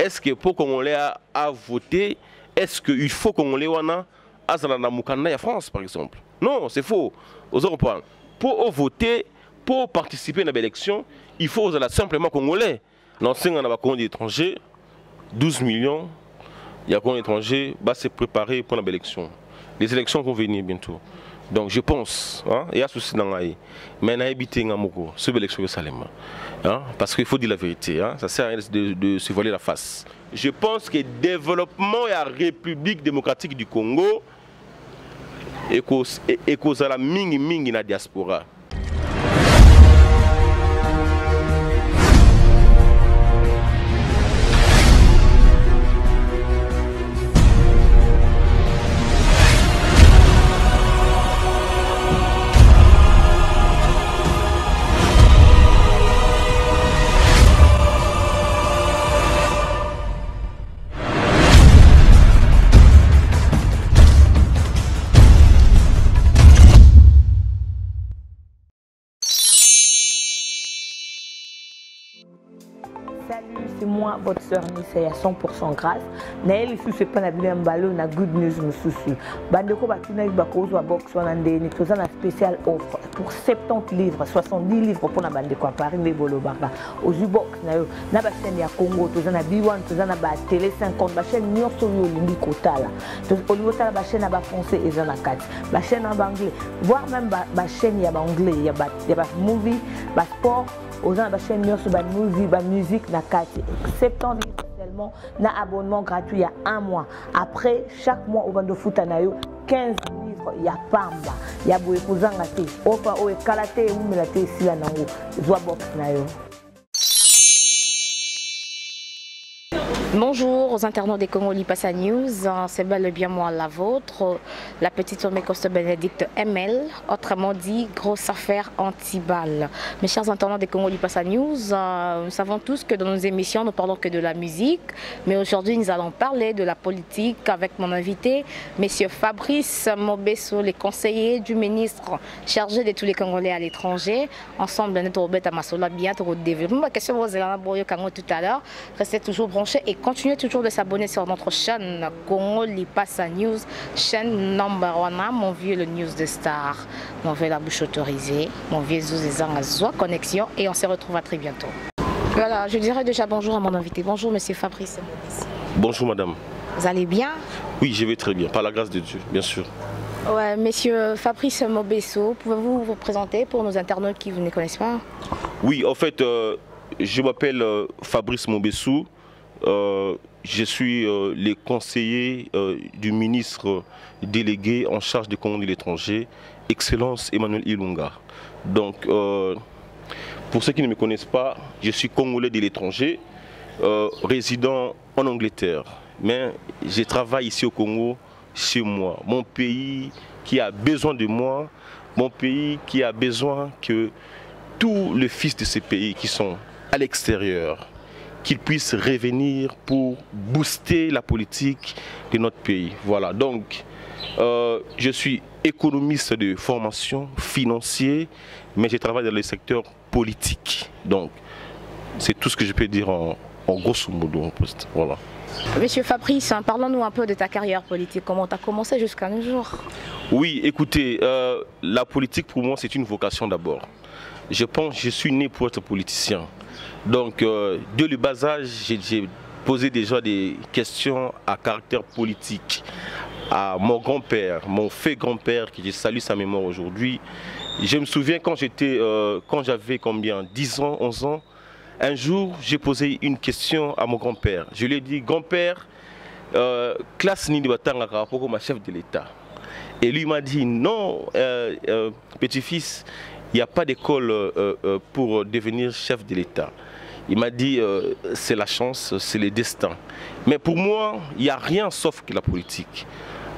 est-ce que pour Congolais à voter, est-ce qu'il faut Congolais wana azala mukanda ya France par exemple? Non, c'est faux. Aux Européens, pour voter, pour participer à l'élection, il faut simplement Congolais. L'ancien on a Congolais étrangers, 12 millions, il y a Congolais étrangers, va se préparer pour l'élection. Les élections vont venir bientôt. Donc je pense, il y a souci dans l'AI, mais on a habité Ngamoko, ce élection de Salem. Parce qu'il faut dire la vérité, ça sert à rien de se voiler la face. Je pense que le développement de la République démocratique du Congo est cause à la mingi na diaspora. Salut, c'est moi, votre sœur Nissa, à 100% grâce. Naël ici, c'est pas un ballon, na good news, monsieur. Bandeko batuna avec Bakozo à box, on a une spéciale offre pour 70 livres, 70 livres pour la Bandeko à Paris, mais Bolobaka. Au Zubox, na ba chaîne ya Congo, tu na B1, tu na ba télé 50, ba chaîne New York, tu limbi Kotala. Tu au niveau de la chaîne à ba français et na 4, ba chaîne en anglais, voire même ba chaîne ya ba anglais, ya ba movie, ba sport. Aux gens de chaîne sur la musique, na 70 livres seulement, na abonnement gratuit il y a 1 mois. Après, chaque mois, au bando foot 15 livres, il y a Pamba, il y a Bouykouzangate, Opa, Oe Kalate, Oumelate, Silanango, Zoabox Nayo. Bonjour aux internautes des Congo Lipasa News, c'est bel et bien moi la vôtre, la petite Omé Coste Bénédicte ML, autrement dit grosse affaire anti-balle. Mes chers internautes des Congo Lipasa News, nous savons tous que dans nos émissions nous parlons que de la musique, mais aujourd'hui nous allons parler de la politique avec mon invité, Monsieur Fabrice Mobesso, le conseiller du ministre chargé de tous les Congolais à l'étranger. Ensemble, nous allons bien développer. Ma question vous tout à l'heure, restez toujours branchés et continuez toujours de s'abonner sur notre chaîne Congo Lipasa News, chaîne number 1, mon vieux le news de star, mon vieux la bouche autorisée, mon vieux Zouzezang Zoua Connexion, et on se retrouve à très bientôt. Voilà, je dirais déjà bonjour à mon invité. Bonjour monsieur Fabrice. Bonjour madame. Vous allez bien? Oui, je vais très bien, par la grâce de Dieu, bien sûr. Ouais, monsieur Fabrice Mobesso, pouvez-vous vous présenter pour nos internautes qui vous ne connaissent pas? Oui, en fait, je m'appelle Fabrice Mobesso. Je suis le conseiller du ministre délégué en charge des Congolais de l'étranger, Excellence Emmanuel Ilunga. Donc, pour ceux qui ne me connaissent pas, je suis Congolais de l'étranger, résident en Angleterre. Mais je travaille ici au Congo, chez moi. Mon pays qui a besoin de moi, mon pays qui a besoin que tous les fils de ces pays qui sont à l'extérieur, qu'ils puissent revenir pour booster la politique de notre pays. Voilà, donc je suis économiste de formation, financier, mais je travaille dans le secteur politique. Donc c'est tout ce que je peux dire en grosso modo en poste. Voilà. Monsieur Fabrice, parlons-nous un peu de ta carrière politique. Comment tu as commencé jusqu'à nos jours? Oui, écoutez, la politique pour moi c'est une vocation d'abord. Je pense que je suis né pour être politicien. Donc, dès le bas âge, j'ai posé déjà des questions à caractère politique à mon grand-père, mon fait grand-père, qui je salue sa mémoire aujourd'hui. Je me souviens quand j'avais combien, 10 ans, 11 ans, un jour, j'ai posé une question à mon grand-père. Je lui ai dit, grand-père, classe ni batanga pour ma chef de l'État. Et lui m'a dit, non, petit-fils, il n'y a pas d'école pour devenir chef de l'État. Il m'a dit, c'est la chance, c'est le destin. Mais pour moi, il n'y a rien sauf que la politique.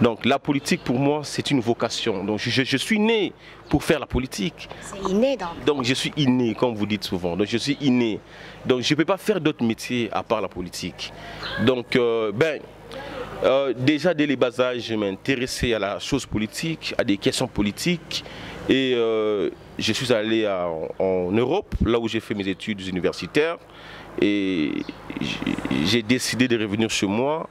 Donc la politique pour moi, c'est une vocation. Donc je suis né pour faire la politique. C'est inné donc je suis inné, comme vous dites souvent. Donc je suis inné. Donc je ne peux pas faire d'autres métiers à part la politique. Donc déjà dès les bas âges, je m'intéressais à la chose politique, à des questions politiques. Et je suis allé en Europe, là où j'ai fait mes études universitaires. et j'ai décidé de revenir chez moi.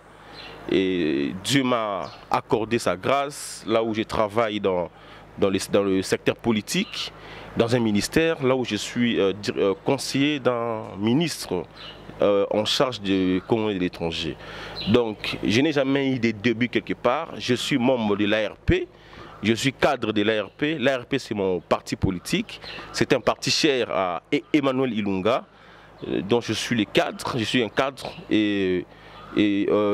Et Dieu m'a accordé sa grâce là où je travaille dans le secteur politique, dans un ministère, là où je suis conseiller d'un ministre en charge de Congo de l'étranger. Donc je n'ai jamais eu de début quelque part. Je suis membre de l'ARP, je suis cadre de l'ARP. L'ARP, c'est mon parti politique. C'est un parti cher à Emmanuel Ilunga, dont je suis le cadre. Je suis un cadre et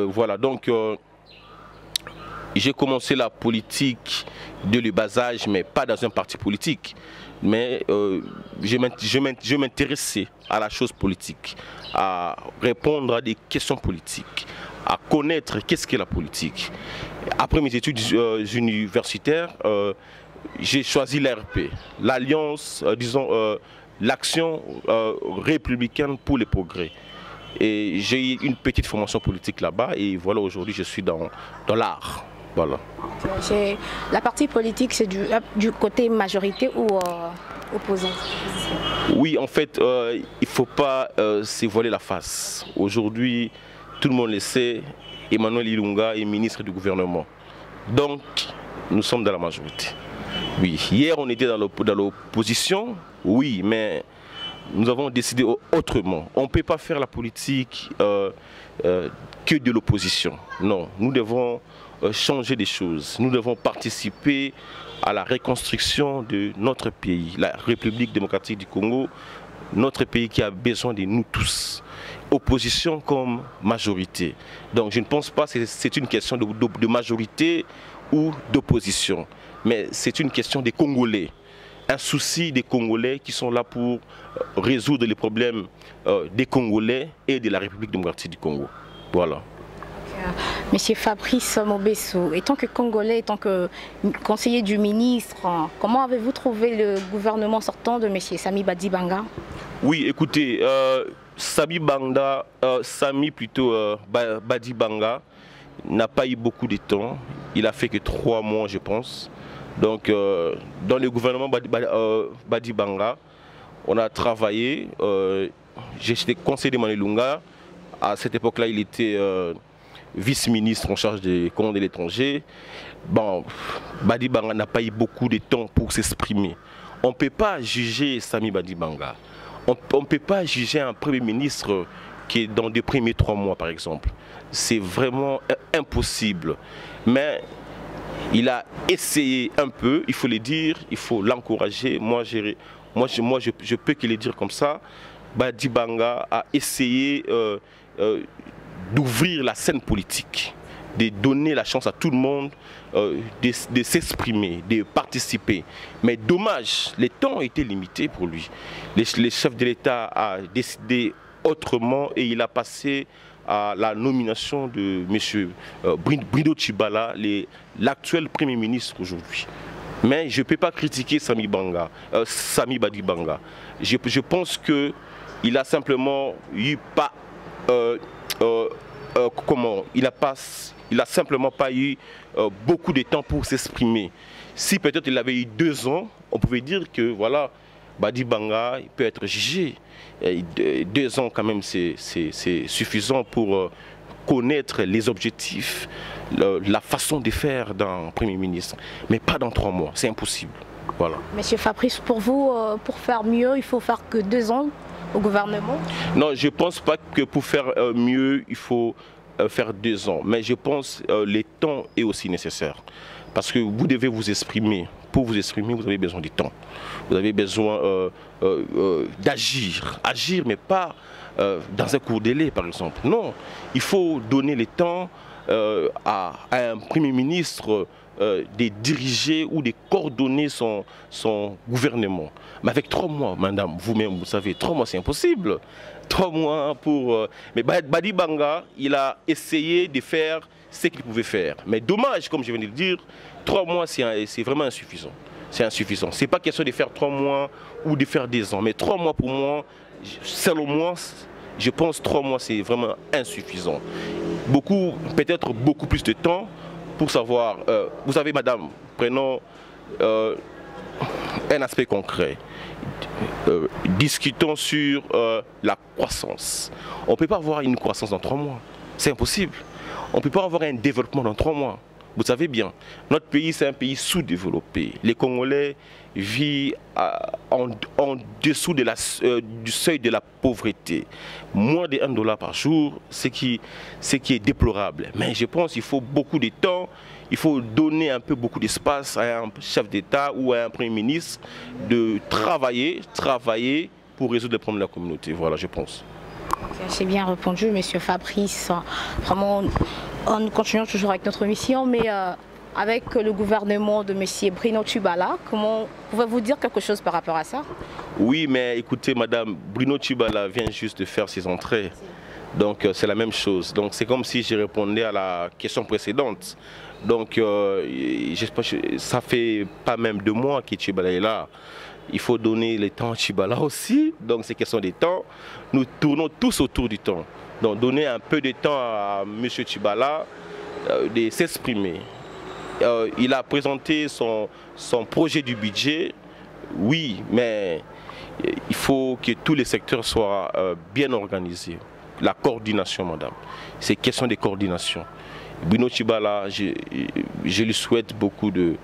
voilà. Donc j'ai commencé la politique de le bas âge, mais pas dans un parti politique. Mais je m'intéressais à la chose politique, à répondre à des questions politiques, à connaître qu'est-ce qu'est la politique. Après mes études universitaires, j'ai choisi l'ARP, l'Alliance, disons, l'Action républicaine pour le progrès. Et j'ai eu une petite formation politique là-bas et voilà, aujourd'hui je suis dans l'art. Voilà. La partie politique, c'est du côté majorité ou opposant? Oui, en fait, il ne faut pas se voiler la face. Aujourd'hui, tout le monde le sait, Emmanuel Ilunga est ministre du gouvernement. Donc, nous sommes dans la majorité. Oui, hier on était dans l'opposition, oui, mais nous avons décidé autrement. On ne peut pas faire la politique que de l'opposition. Non, nous devons changer des choses. Nous devons participer à la reconstruction de notre pays, la République démocratique du Congo, notre pays qui a besoin de nous tous. Opposition comme majorité. Donc je ne pense pas que c'est une question de majorité ou d'opposition, mais c'est une question des Congolais. Un souci des Congolais qui sont là pour résoudre les problèmes des Congolais et de la République démocratique du Congo. Voilà. Monsieur Fabrice Mobesu, étant que Congolais, étant que conseiller du ministre, comment avez-vous trouvé le gouvernement sortant de Monsieur Sami Badibanga? Oui, écoutez, Sami Badibanga n'a pas eu beaucoup de temps. Il a fait que 3 mois, je pense. Donc, dans le gouvernement Badibanga, on a travaillé. J'étais conseiller d'Emmanuel Ilunga. À cette époque-là, il était vice-ministre en charge des Congo de l'étranger. Bon, Badibanga n'a pas eu beaucoup de temps pour s'exprimer. On ne peut pas juger Sami Badibanga. On ne peut pas juger un premier ministre qui est dans les premiers 3 mois, par exemple. C'est vraiment impossible. Mais il a essayé un peu, il faut le dire, il faut l'encourager. Moi, je peux que le dire comme ça. Badibanga a essayé d'ouvrir la scène politique, de donner la chance à tout le monde de s'exprimer, de participer. Mais dommage, les temps étaient limités pour lui. Le chef de l'État a décidé autrement et il a passé à la nomination de M. Brindo Tshibala, l'actuel Premier ministre aujourd'hui. Mais je ne peux pas critiquer Sami Badibanga. Je pense qu'il n'a simplement eu pas... il a simplement pas eu beaucoup de temps pour s'exprimer. Si peut-être il avait eu 2 ans, on pouvait dire que voilà, Badibanga il peut être jugé. 2 ans quand même c'est suffisant pour connaître les objectifs, la façon de faire d'un Premier ministre. Mais pas dans 3 mois, c'est impossible. Voilà. Monsieur Fabrice, pour vous, pour faire mieux, il faut faire que 2 ans au gouvernement? Non, je ne pense pas que pour faire mieux, il faut faire 2 ans. Mais je pense que le temps est aussi nécessaire. Parce que vous devez vous exprimer. Pour vous exprimer, vous avez besoin du temps. Vous avez besoin d'agir. Agir, mais pas dans un court délai, par exemple. Non, il faut donner le temps à un Premier ministre de diriger ou de coordonner son gouvernement. Mais avec 3 mois, madame, vous-même, vous savez, 3 mois c'est impossible. 3 mois pour... Mais Badibanga, il a essayé de faire ce qu'il pouvait faire. Mais dommage, comme je viens de le dire, 3 mois c'est vraiment insuffisant. C'est insuffisant. C'est pas question de faire 3 mois ou de faire 2 ans. Mais 3 mois pour moi, selon moi, je pense 3 mois c'est vraiment insuffisant. Peut-être beaucoup plus de temps pour savoir, vous savez madame, prenons un aspect concret. discutons sur la croissance. On ne peut pas avoir une croissance dans 3 mois. C'est impossible. On ne peut pas avoir un développement dans 3 mois. Vous savez bien, notre pays, c'est un pays sous-développé. Les Congolais vivent en dessous de du seuil de la pauvreté. Moins de $1 par jour, ce qui est déplorable. Mais je pense qu'il faut beaucoup de temps, il faut donner beaucoup d'espace à un chef d'État ou à un Premier ministre de travailler pour résoudre les problèmes de la communauté. Voilà, je pense. J'ai bien répondu, Monsieur Fabrice. Vraiment, nous continuons toujours avec notre mission, mais avec le gouvernement de Monsieur Bruno Tshibala, comment pouvez-vous dire quelque chose par rapport à ça? Oui, mais écoutez, Madame, Bruno Tshibala vient juste de faire ses entrées. Donc c'est la même chose. Donc c'est comme si je répondais à la question précédente. Donc ça fait pas même 2 mois que Tshibala est là. Il faut donner le temps à Tshibala aussi. Donc c'est question de temps. Nous tournons tous autour du temps. Donc donner un peu de temps à M. Tshibala de s'exprimer. Il a présenté son projet du budget. Oui, mais il faut que tous les secteurs soient bien organisés. La coordination, madame. C'est question de coordination. Bruno Tshibala, je lui souhaite beaucoup de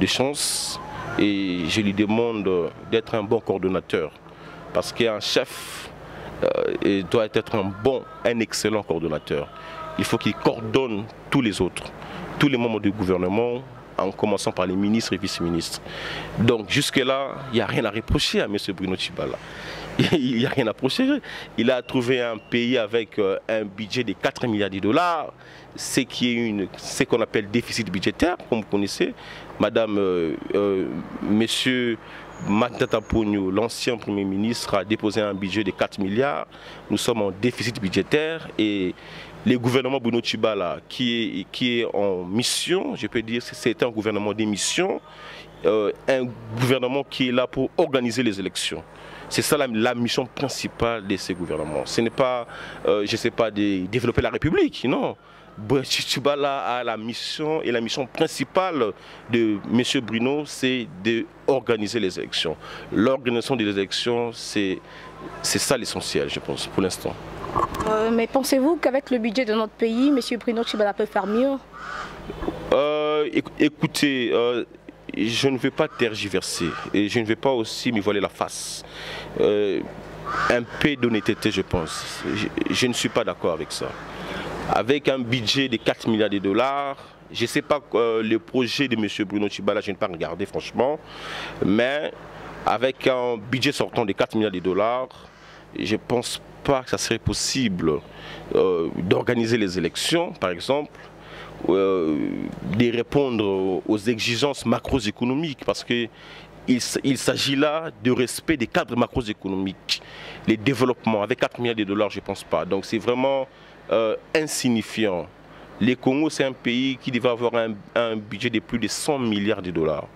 chance et je lui demande d'être un bon coordonnateur. Parce qu'un chef doit être un excellent coordonnateur. Il faut qu'il coordonne tous les autres, tous les membres du gouvernement, en commençant par les ministres et vice-ministres. Donc jusque-là, il n'y a rien à reprocher à M. Bruno Tshibala. Il n'y a rien à reprocher. Il a trouvé un pays avec un budget de 4 milliards de dollars, ce qu'on appelle déficit budgétaire, comme vous connaissez. Monsieur Matata Ponyo, l'ancien Premier ministre, a déposé un budget de 4 milliards. Nous sommes en déficit budgétaire et le gouvernement Bruno Tshibala, qui est en mission, je peux dire que c'est un gouvernement d'émission, un gouvernement qui est là pour organiser les élections. C'est ça la mission principale de ce gouvernement. Ce n'est pas, je ne sais pas, de développer la République, non. Tshibala a la mission, et la mission principale de M. Bruno, c'est d'organiser les élections. L'organisation des élections, c'est ça l'essentiel, je pense, pour l'instant. Mais pensez-vous qu'avec le budget de notre pays, M. Bruno Tshibala peut faire mieux? Écoutez, je ne vais pas tergiverser et je ne vais pas aussi me voiler la face. Un peu d'honnêteté, je pense. Je ne suis pas d'accord avec ça. Avec un budget de 4 milliards de dollars, je ne sais pas le projet de M. Bruno Tshibala, je n'ai pas regardé franchement, mais avec un budget sortant de 4 milliards de dollars, je ne pense pas que ça serait possible d'organiser les élections, par exemple, de répondre aux exigences macroéconomiques, parce qu'il s'agit là de respect des cadres macroéconomiques. Les développements, avec 4 milliards de dollars, je ne pense pas. Donc c'est vraiment insignifiant. Le Congo, c'est un pays qui devait avoir un budget de plus de 100 milliards de dollars.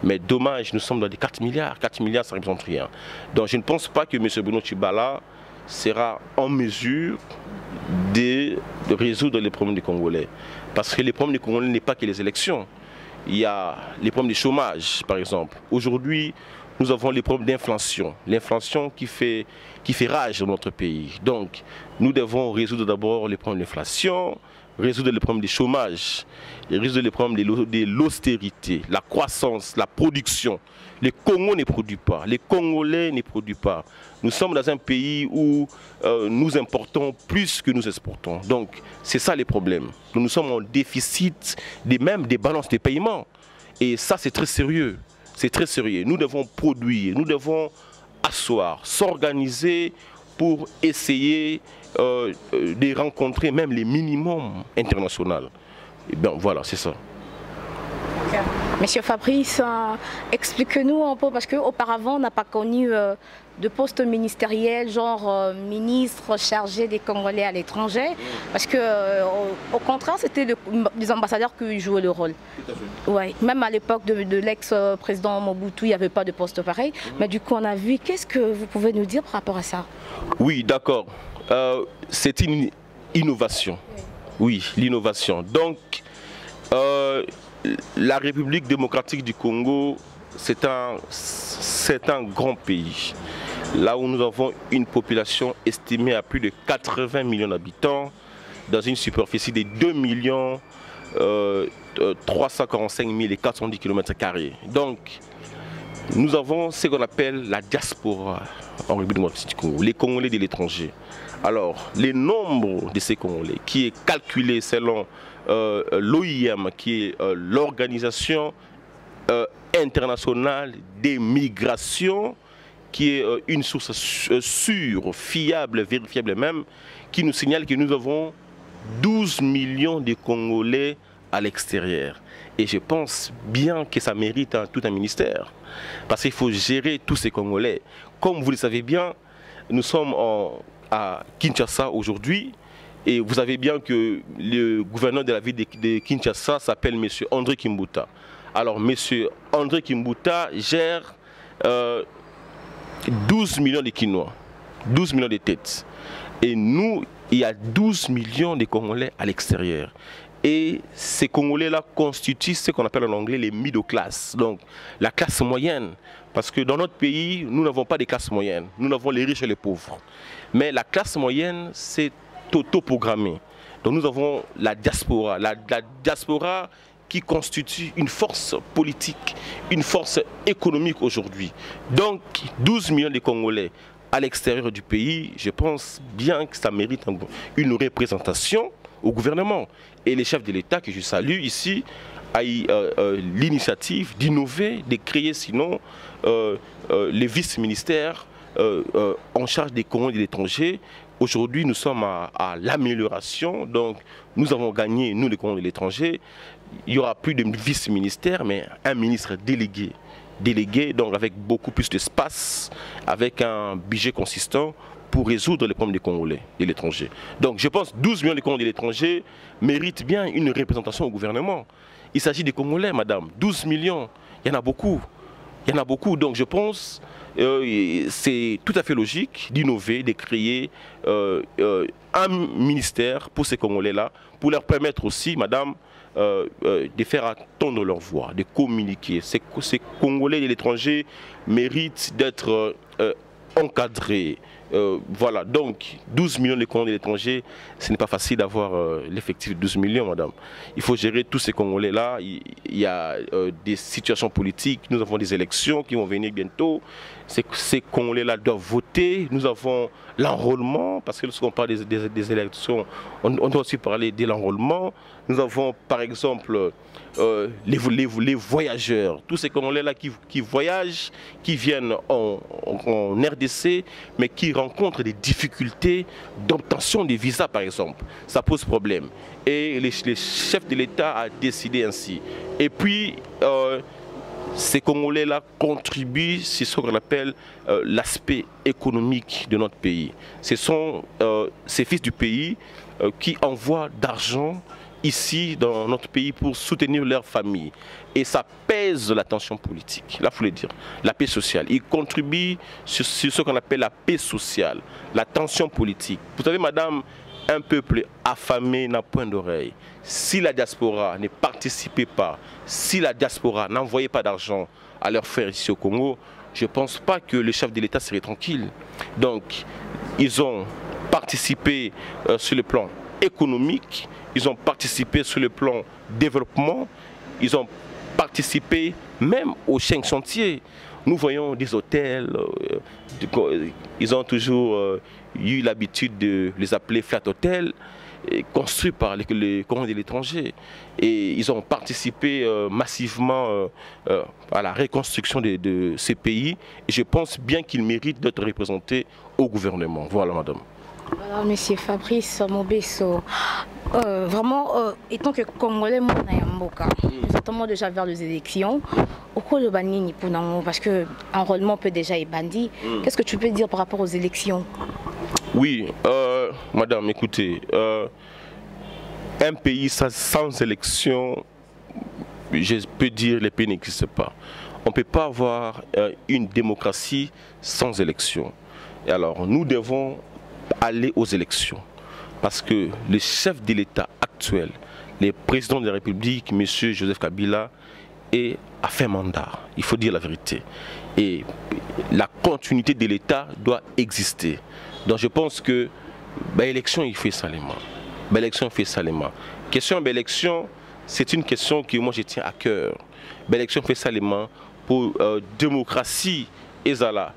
Mais dommage, nous sommes dans des 4 milliards. 4 milliards, ça ne représente rien. Donc je ne pense pas que M. Bruno Tshibala sera en mesure de résoudre les problèmes des Congolais. Parce que les problèmes des Congolais n'est pas que les élections. Il y a les problèmes du chômage, par exemple. Aujourd'hui, nous avons les problèmes d'inflation. L'inflation qui fait rage dans notre pays. Donc, nous devons résoudre d'abord les problèmes d'inflation, résoudre les problèmes du chômage, résoudre les problèmes de l'austérité, la croissance, la production. Le Congo ne produit pas, les Congolais ne produisent pas. Nous sommes dans un pays où nous importons plus que nous exportons. Donc, c'est ça les problèmes. Nous sommes en déficit même des balances de paiement. Et ça, c'est très sérieux. C'est très sérieux. Nous devons produire, nous devons asseoir, s'organiser pour essayer de rencontrer même les minimums internationaux. Et bien voilà, c'est ça. Monsieur Fabrice, expliquez-nous un peu, parce qu'auparavant on n'a pas connu de poste ministériel, genre ministre chargé des Congolais à l'étranger, parce qu'au contraire c'était les ambassadeurs qui jouaient le rôle. Tout à fait. Ouais. Même à l'époque de l'ex-président Mobutu, il n'y avait pas de poste pareil, mais du coup on a vu, qu'est-ce que vous pouvez nous dire par rapport à ça? Oui, d'accord. C'est une innovation. Oui, l'innovation. Donc, la République démocratique du Congo c'est un grand pays. Là où nous avons une population estimée à plus de 80 millions d'habitants, dans une superficie de 2 345 410 km². Donc, nous avons ce qu'on appelle la diaspora en République démocratique du Congo, les Congolais de l'étranger. Alors, le nombre de ces Congolais qui est calculé selon l'OIM, qui est l'Organisation internationale des migrations, qui est une source sûre, fiable, vérifiable même, qui nous signale que nous avons 12 millions de Congolais à l'extérieur. Et je pense bien que ça mérite tout un ministère. Parce qu'il faut gérer tous ces Congolais. Comme vous le savez bien, nous sommes à Kinshasa aujourd'hui. Et vous savez bien que le gouverneur de la ville de Kinshasa s'appelle M. André Kimbuta. Alors M. André Kimbuta gère 12 millions de Kinois, 12 millions de têtes. Et nous, il y a 12 millions de Congolais à l'extérieur. Et ces Congolais-là constituent ce qu'on appelle en anglais les middle class, donc la classe moyenne. Parce que dans notre pays, nous n'avons pas de classe moyenne, nous avons les riches et les pauvres. Mais la classe moyenne, c'est auto-programmé. Donc nous avons la diaspora qui constitue une force politique, une force économique aujourd'hui. Donc 12 millions de Congolais à l'extérieur du pays, je pense bien que ça mérite une représentation au gouvernement. Et les chefs de l'État que je salue ici a eu l'initiative d'innover, de créer sinon les vice-ministères en charge des Congolais de l'étranger. Aujourd'hui, nous sommes à l'amélioration, donc nous avons gagné, nous les Congolais de l'étranger. Il n'y aura plus de vice-ministère, mais un ministre délégué, donc avec beaucoup plus d'espace, avec un budget consistant pour résoudre les problèmes des Congolais de l'étranger. Donc je pense que 12 millions de Congolais de l'étranger méritent bien une représentation au gouvernement. Il s'agit des Congolais, madame. 12 millions, il y en a beaucoup. Il y en a beaucoup, donc je pense que c'est tout à fait logique d'innover, de créer un ministère pour ces Congolais-là, pour leur permettre aussi, madame, de faire entendre leur voix, de communiquer. Ces Congolais de l'étranger méritent d'être encadrés. Voilà, donc 12 millions de Congolais de l'étranger, ce n'est pas facile d'avoir l'effectif de 12 millions, madame. Il faut gérer tous ces Congolais-là. Il y a des situations politiques, nous avons des élections qui vont venir bientôt. Ces Congolais-là doivent voter. Nous avons l'enrôlement, parce que lorsqu'on parle des élections, on doit aussi parler de l'enrôlement. Nous avons par exemple les voyageurs, tous ces Congolais-là qui voyagent, qui viennent en RDC, mais qui rencontrent des difficultés d'obtention des visas par exemple. Ça pose problème. Et les chefs de l'État ont décidé ainsi. Et puis, ces Congolais-là contribuent, c'est ce qu'on appelle l'aspect économique de notre pays. Ce sont ces fils du pays qui envoient d'argent ici dans notre pays pour soutenir leur famille. Et ça pèse la tension politique, là il faut le dire, la paix sociale. Ils contribuent sur ce qu'on appelle la paix sociale, la tension politique. Vous savez madame, un peuple affamé n'a point d'oreille. Si la diaspora ne participait pas, si la diaspora n'envoyait pas d'argent à leurs frères ici au Congo, je ne pense pas que le chef de l'État serait tranquille. Donc, ils ont participé sur le plan économique, ils ont participé sur le plan développement, ils ont participé même aux 5 chantiers. Nous voyons des hôtels, ils ont toujours eu l'habitude de les appeler flat hôtels, construits par les Congolais de l'étranger. Et ils ont participé massivement à la reconstruction de ces pays. Et je pense bien qu'ils méritent d'être représentés au gouvernement. Voilà, madame. Voilà, monsieur Fabrice Mobesso. Vraiment, étant que Congolais, nous sommes déjà vers les élections. Au cours de Banini, parce que l'enrôlement peut déjà être bandit. Qu'est-ce que tu peux dire par rapport aux élections? Oui, madame, écoutez, un pays sans élection, je peux dire les pays n'existent pas. On ne peut pas avoir une démocratie sans élection. Et alors, nous devons aller aux élections. Parce que le chef de l'État actuel, le président de la République, M. Joseph Kabila, et a fait mandat. Il faut dire la vérité. Et la continuité de l'État doit exister. Donc je pense que l'élection, il fait salement. L'élection fait salement. Question d'élection, c'est une question que moi je tiens à cœur. L'élection fait salement pour démocratie et zala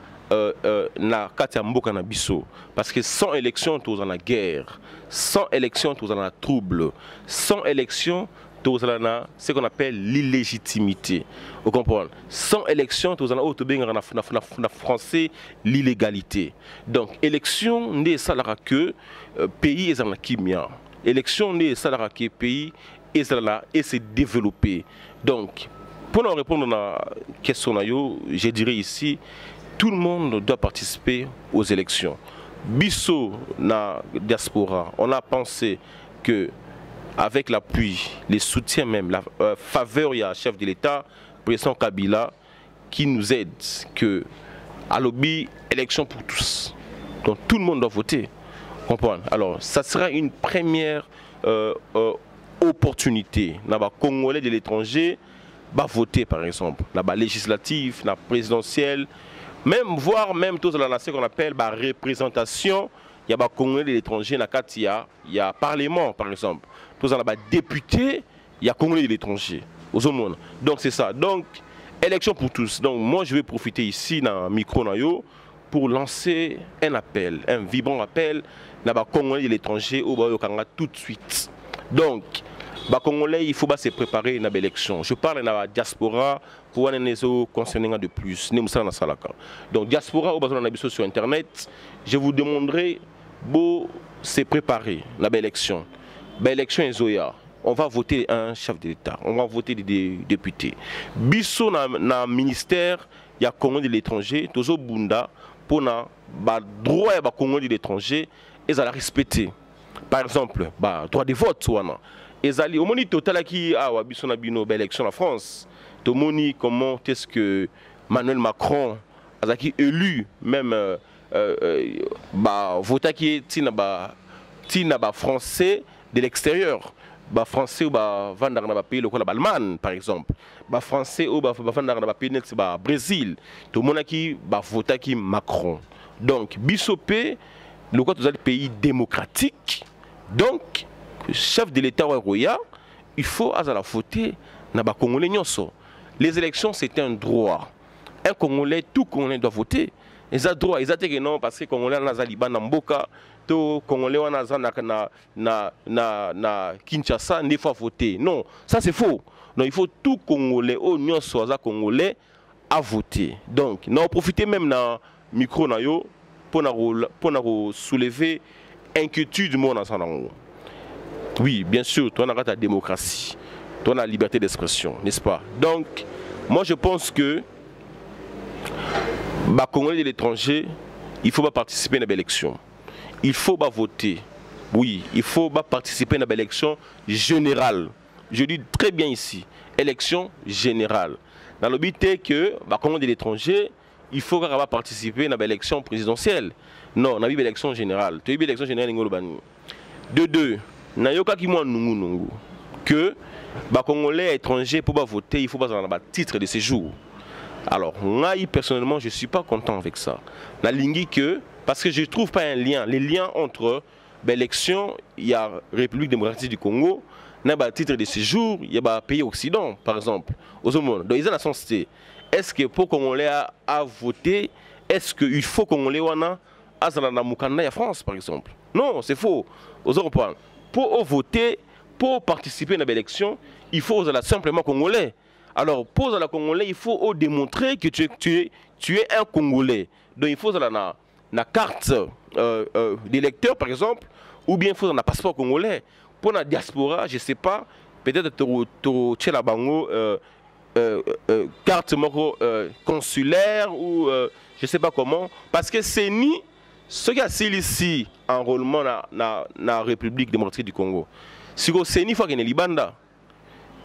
na katia mboka na biso. Parce que sans élection, tu es dans la guerre. Sans élection, tu es dans la trouble. Sans élection, tu es dans ce qu'on appelle l'illégitimité. Vous comprenez? Sans élection, tu es dans le français l'illégalité. Donc, élection n'est pas que pays est dans la kimia. Élection n'est pas que pays est dans la et se développer. Donc, pour nous répondre à la question, je dirais ici, tout le monde doit participer aux élections. Bisso, na diaspora, on a pensé que avec l'appui, les soutiens même, la faveur, il y a un chef de l'État, président Kabila, qui nous aide, que à lobby, élection pour tous. Donc tout le monde doit voter. Comprendre. Alors, ça sera une première opportunité. Les Congolais de l'étranger va voter, par exemple. La législative, la présidentielle, même voire même tout dans ce qu'on appelle la représentation. Il y a des Congolais de l'étranger, il y a Parlement, par exemple. Tout dans les députés, il y a Congolais de l'étranger. Donc c'est ça. Donc, élection pour tous. Donc moi, je vais profiter ici dans le micro pour lancer un appel, un vibrant appel dans les Congolais de l'étranger au Bayokanga tout de suite. Donc, les Congolais, il faut se préparer à l'élection. Je parle de la diaspora pour les concernés de plus. Donc, diaspora au sur Internet, je vous demanderai de se préparer à l'élection. L'élection est Zoya. On va voter un chef de l'État, on va voter des députés. Bisso dans le ministère, il y a Congolais de l'étranger, Tozo Bunda, pour le droit des Congolais de l'étranger, ils allaient respecter. Par exemple, droit de vote. Ils allaient, au moment total qui a l'élection en France, tout le monde comment est-ce que Emmanuel Macron a élu, même voter qui est français de l'extérieur. Français ou vendar na pays local Allemagne par exemple, français ou vendar na pays net Brésil, tout le monde qui voter qui Macron. Donc bisopé le quoi tous pays démocratique. Donc chef de l'État royal, il faut azala voter na ba Congolais nyonso. Les élections c'est un droit. Un Congolais, tout Congolais doit voter. Ils ont droit, ils ont dit que non parce que Congolais na zaliban na mboka. Congolais na Kinshasa ne faut voter. Non, ça c'est faux. Non, il faut tout Congolais, union soit Congolais à voter. Donc, nous profitons même dans le micro pour soulever l'inquiétude du monde. Oui, bien sûr, tu as la démocratie, tu as la liberté d'expression, n'est-ce pas? Donc, moi je pense que les Congolais de l'étranger, il faut pas participer à l'élection. Il faut pas voter. Oui, il faut pas participer à l'élection générale. Je dis très bien ici, élection générale. Dans le but est que, comme on dit l'étranger, il faut pas participer à l'élection présidentielle. Non, on a eu l'élection générale. Tu as eu l'élection générale de deux. Nayoka qui moi que les Congolais étrangers pour pas voter, il faut pas avoir un titre de séjour. Alors, moi personnellement, je suis pas content avec ça. La ligne que parce que je ne trouve pas un lien. Les liens entre l'élection, il y a République démocratique du Congo, il y a un titre de séjour, il y a un pays occident, par exemple. Donc, ils ont la sensité. Est-ce que pour Congolais à voter, est-ce qu'il faut Congolais à la France, par exemple? Non, c'est faux. Pour voter, pour participer à l'élection, il faut simplement Congolais. Alors, pour la Congolais, il faut démontrer que tu es un Congolais. Donc, il faut la carte d'électeur par exemple, ou bien il faut un passeport congolais. Pour la diaspora, je ne sais pas, peut-être tu as la bango carte consulaire ou je ne sais pas comment. Parce que c'est ni ce qui a ici enrôlement dans la République démocratique du Congo. C'est ni fois qu'il y a Libanda.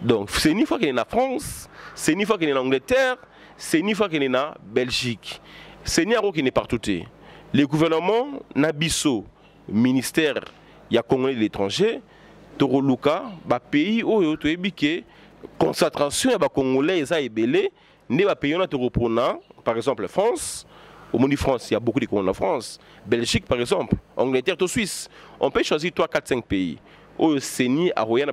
Donc c'est ni fois qu'il y a la France, c'est ni fois qu'il y a l'Angleterre, c'est ni fois qu'il y a la Belgique. C'est ni qui n'est partout. Le gouvernement Nabiso, ministère, il y a Congolais de l'étranger, Toroluka, pays où il y a concentration ya ba Congolais eza ebele ne ba pays na te reprenant par exemple France. Au monde de France, il y a beaucoup de Congolais en France. Belgique, par exemple, Angleterre, tout Suisse. On peut choisir 3, 4, 5 pays. Où Seni, Aroya,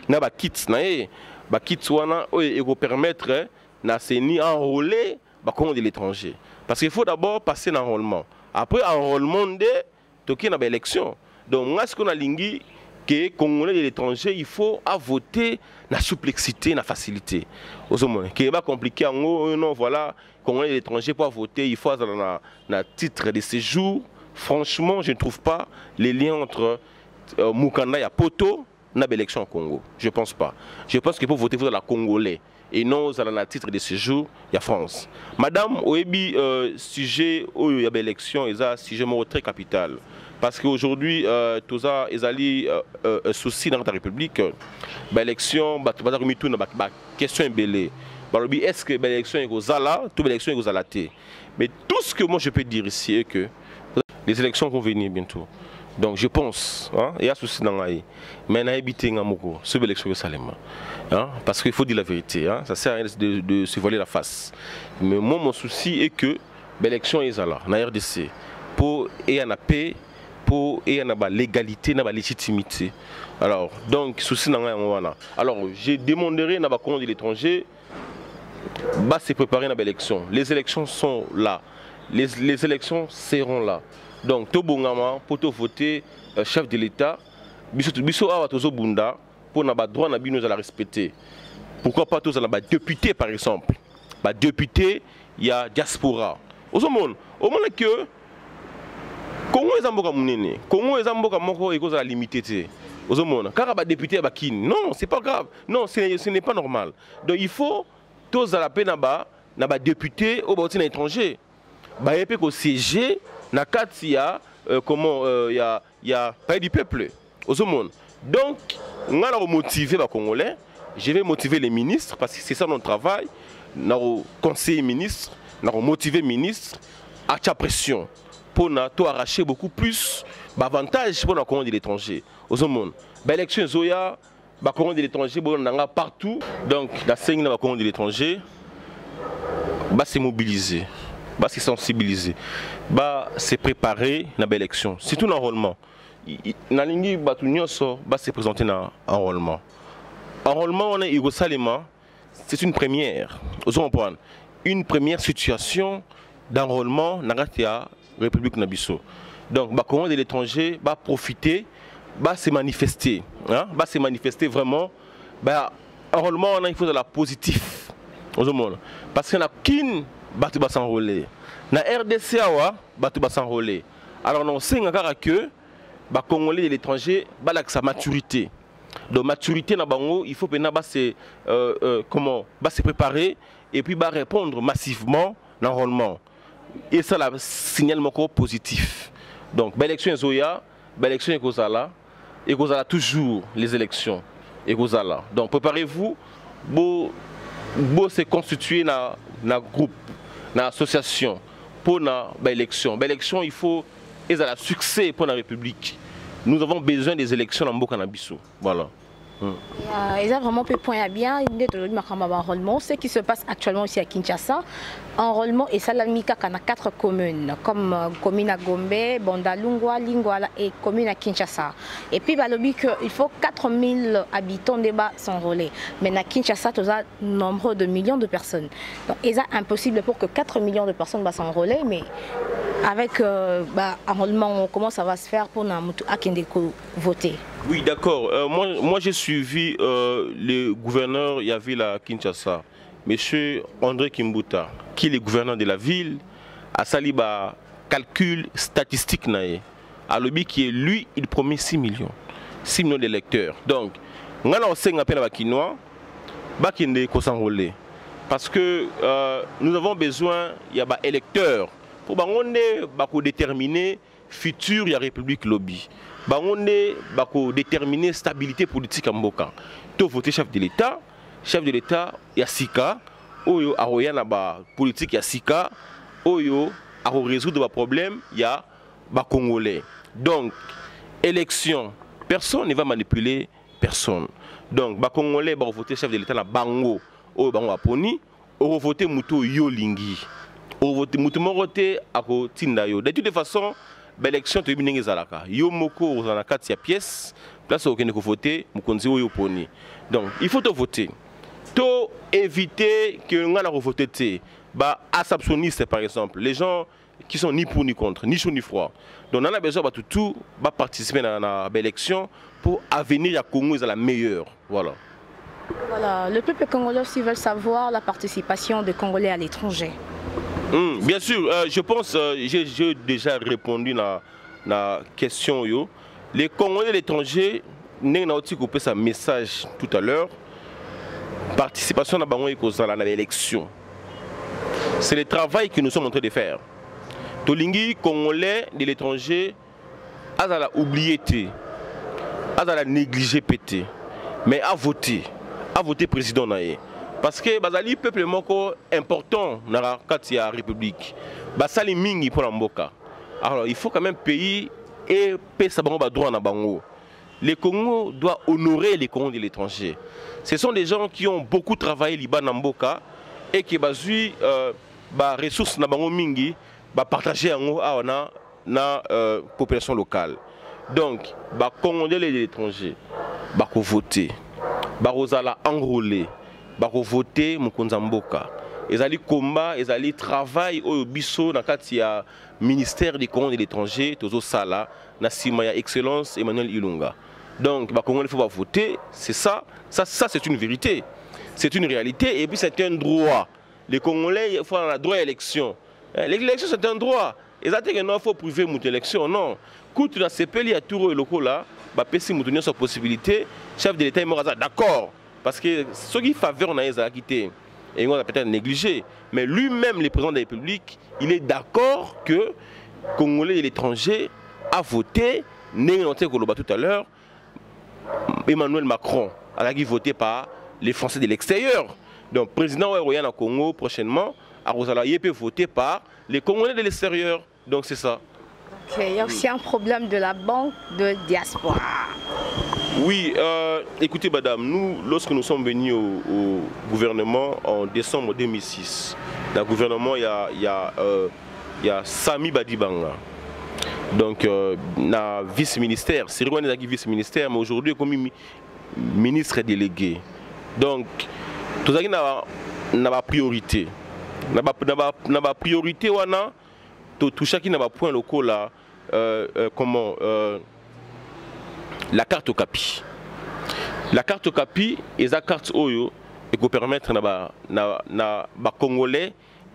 na kits, na kits wana, et vous permettre na Seni enrôler ba Congolais de l'étranger. Parce qu'il faut d'abord passer l'enrôlement. Après enrôlement de toki na ba élection. Donc moi ce qu'on a lingui que Congolais de l'étranger, il faut voter la souplexité, la facilité. Aux hommes, qui est pas compliqué en gros, non voilà. Congolais de l'étranger pour voter, il faut avoir un titre de séjour. Franchement, je ne trouve pas les liens entre Mukanda et Poto et l'élection au Congo. Je ne pense pas. Je pense qu'il faut voter pour la Congolais et non dans un titre de séjour, il y a France. Madame, Oebi, sujet où il y a l'élection, il y a un sujet très capital. Parce qu'aujourd'hui, tout ça, il y a un souci dans la République. L'élection, il y a une question embellée. Est-ce que l'élection est aux ala, toute l'élection est aux alatés. Mais tout ce que moi je peux dire ici est que les élections vont venir bientôt. Donc je pense, il y a un souci dans la vie. Mais il y a évité ce élection au Salem. Parce qu'il faut dire la vérité. Ça sert à rien de se voiler la face. Mais moi mon souci est que l'élection est là, dans la RDC. Pour y avoir la paix, pour y avoir la légalité, la légitimité. Alors, donc, souci dans la vie. Alors, je demanderai à la Congo de l'étranger. Bah, c'est préparé dans l'élection. Les élections sont là. Les élections seront là. Donc, tout bon pour voter chef de l'État, biso awa tozo bunda pour na ba droit na bino la respecter. Pourquoi pas tous na ba député par exemple. Ba député, il y a diaspora. Au monde que Congo ezamboka munene. Congo ezamboka moko eko za limité. Au monde car ba député ba kin. Non, c'est pas grave. Non, ce n'est pas normal. Donc il faut tous à la peine na ba député au bâtiment étranger. Ba yepé ko siéger na katia comment il y a pas du peuple au monde. Donc on a motiver les Congolais, je vais motiver les ministres parce que c'est ça notre travail. Nos conseillers ministres, nous motiver les ministres à la pression pour nous arracher beaucoup plus d'avantages pour nos Congolais de l'étranger au monde. L'élection zoya les Congolais de l'étranger partout. Donc la scène des Congolais de l'étranger va se mobiliser. Bah, se sensibiliser, bah, se préparer à l'élection. C'est tout l'enrôlement. Dans l'ingé, bah, se présenter dans l'enrôlement. Enrôlement, on est Igosalema, c'est une première. Vous comprenez? Une première situation d'enrôlement dans la République Nabiso. Donc, bah, comment de l'étranger va profiter, va se manifester. Va se manifester vraiment. Bah, enrôlement, il faut de la positif. Vous comprenez? Parce qu'il y en a qu'une. Batu va s'enrôler. Na RDC batu va s'enrôler. Alors on sait que les Congolais de l'étranger ba sa maturité. Donc maturité na bango, il faut se préparer et puis répondre massivement à l'enrôlement. Et ça le signal positif. Donc l'élection zoya, l'élection ekozala, ekozala toujours les élections ekozala. Donc préparez-vous pour se constituer na groupe, dans l'association pour l'élection. L'élection, il faut un succès pour la République. Nous avons besoin des élections dans Mboka Nabiso. Voilà. Ils ont vraiment pu point à bien enrôlement. Ce qui se passe actuellement ici à Kinshasa, enrôlement et Salamika dans 4 communes, comme commune à Gombe, Bandalungwa, Lingwala et commune à Kinshasa. Et puis il faut 4000 habitants débat s'enrôler. Mais à Kinshasa, il y a nombre de millions de personnes. Donc il est impossible pour que 4 millions de personnes s'enrôler, mais avec enrôlement, comment ça va se faire pour voter? Oui, d'accord. Moi j'ai suivi le gouverneur Yavila Kinshasa, M. André Kimbuta, qui est le gouverneur de la ville, a sali ba calcul statistique à l'objet qui est lui, il promet 6 millions d'électeurs. Donc, on a un appel à Bakinois, Bakinde ko s'enrôler. Parce que nous avons besoin, il y a des électeurs pour déterminer futur la République lobby. On déterminer la stabilité politique en Mboka. Tu voter chef de l'État, il y a Sika, Oyo Aroya na ba politique, il y a Sika, Oyo a résoudre des problèmes, il y a ba Congolais. Donc, élection, personne ne va manipuler personne. Donc, les Congolais vont voter chef de l'État na bango, au bango aponi, au voter muto yolingi, au voter muto morote ako tinda yo. De toute façon, l'élection te binenge zalaka. Yo moko ozana kati ya pièce, place au kene ko voter, mukonzi yo poni. Donc, il faut te voter. To éviter que on a voter te. Bah, abstentionnistes par exemple, les gens qui sont ni pour ni contre, ni chaud ni froid. Donc on a besoin de tout participer à l'élection pour avenir à Congo est la meilleure. Voilà. Voilà. Le peuple congolais aussi veut savoir la participation des Congolais à l'étranger. Bien sûr, je pense, j'ai déjà répondu à la question. Yo. Les Congolais à l'étranger, nous avons aussi coupé ce message tout à l'heure. Participation à l'élection. C'est le travail que nous sommes en train de faire. Tolingi Congolais de l'étranger, a oublié, a négligé pété, mais a voté président naé. Parce que bazali peuple moko important dans la République. Basali mingi pour la mboka. Alors il faut quand même payer et payer sa droit na bango. Les Congo doivent honorer les Congolais de l'étranger. Ce sont des gens qui ont beaucoup travaillé Liban na mboka et qui basent ressources na bango mingi. Partager na population locale. Donc, les Congolais de l'étranger, ils voter, ils enrôler, ils voter Mukonzamboka. Ils allaient combat, ils allaient travailler au biso dans le ministère des Congolais de l'étranger, Tozo Sala, Nassimaya Excellence Emmanuel Ilunga. Donc, les Congolais, il faut voter, c'est ça, c'est une vérité, c'est une réalité et puis c'est un droit. Les Congolais, il faut un droit à l'élection. L'élection c'est un droit. Exactement, il faut prouver mon élection. Non. Quand tu as ces pays à tout le locaux là, si nous avons cette possibilité, le chef de l'État est d'accord. Parce que ceux qui favorisent les acquittés, et on a peut-être négligé, mais lui-même, le président de la République, il est d'accord que les Congolais de l'étranger a voté, tout à l'heure, Emmanuel Macron a voté par les Français de l'extérieur. Donc, le président Ouéroyan au Congo prochainement, il peut voter par les Congolais de l'extérieur. Donc c'est ça. Okay. Il y a aussi un problème de la banque de diaspora. Oui, écoutez madame, nous, lorsque nous sommes venus au gouvernement en décembre 2006, dans le gouvernement, il y a Sami Badibanga. Donc, na vice-ministère, c'est vrai qu'on est vice-ministère, mais aujourd'hui, comme ministre délégué. Donc, tout ça, n'a pas priorité. La priorité wana tout chacun n'a pas point local là comment la carte au capi. La carte au capi et la carte oyo et peut permettre na Congolais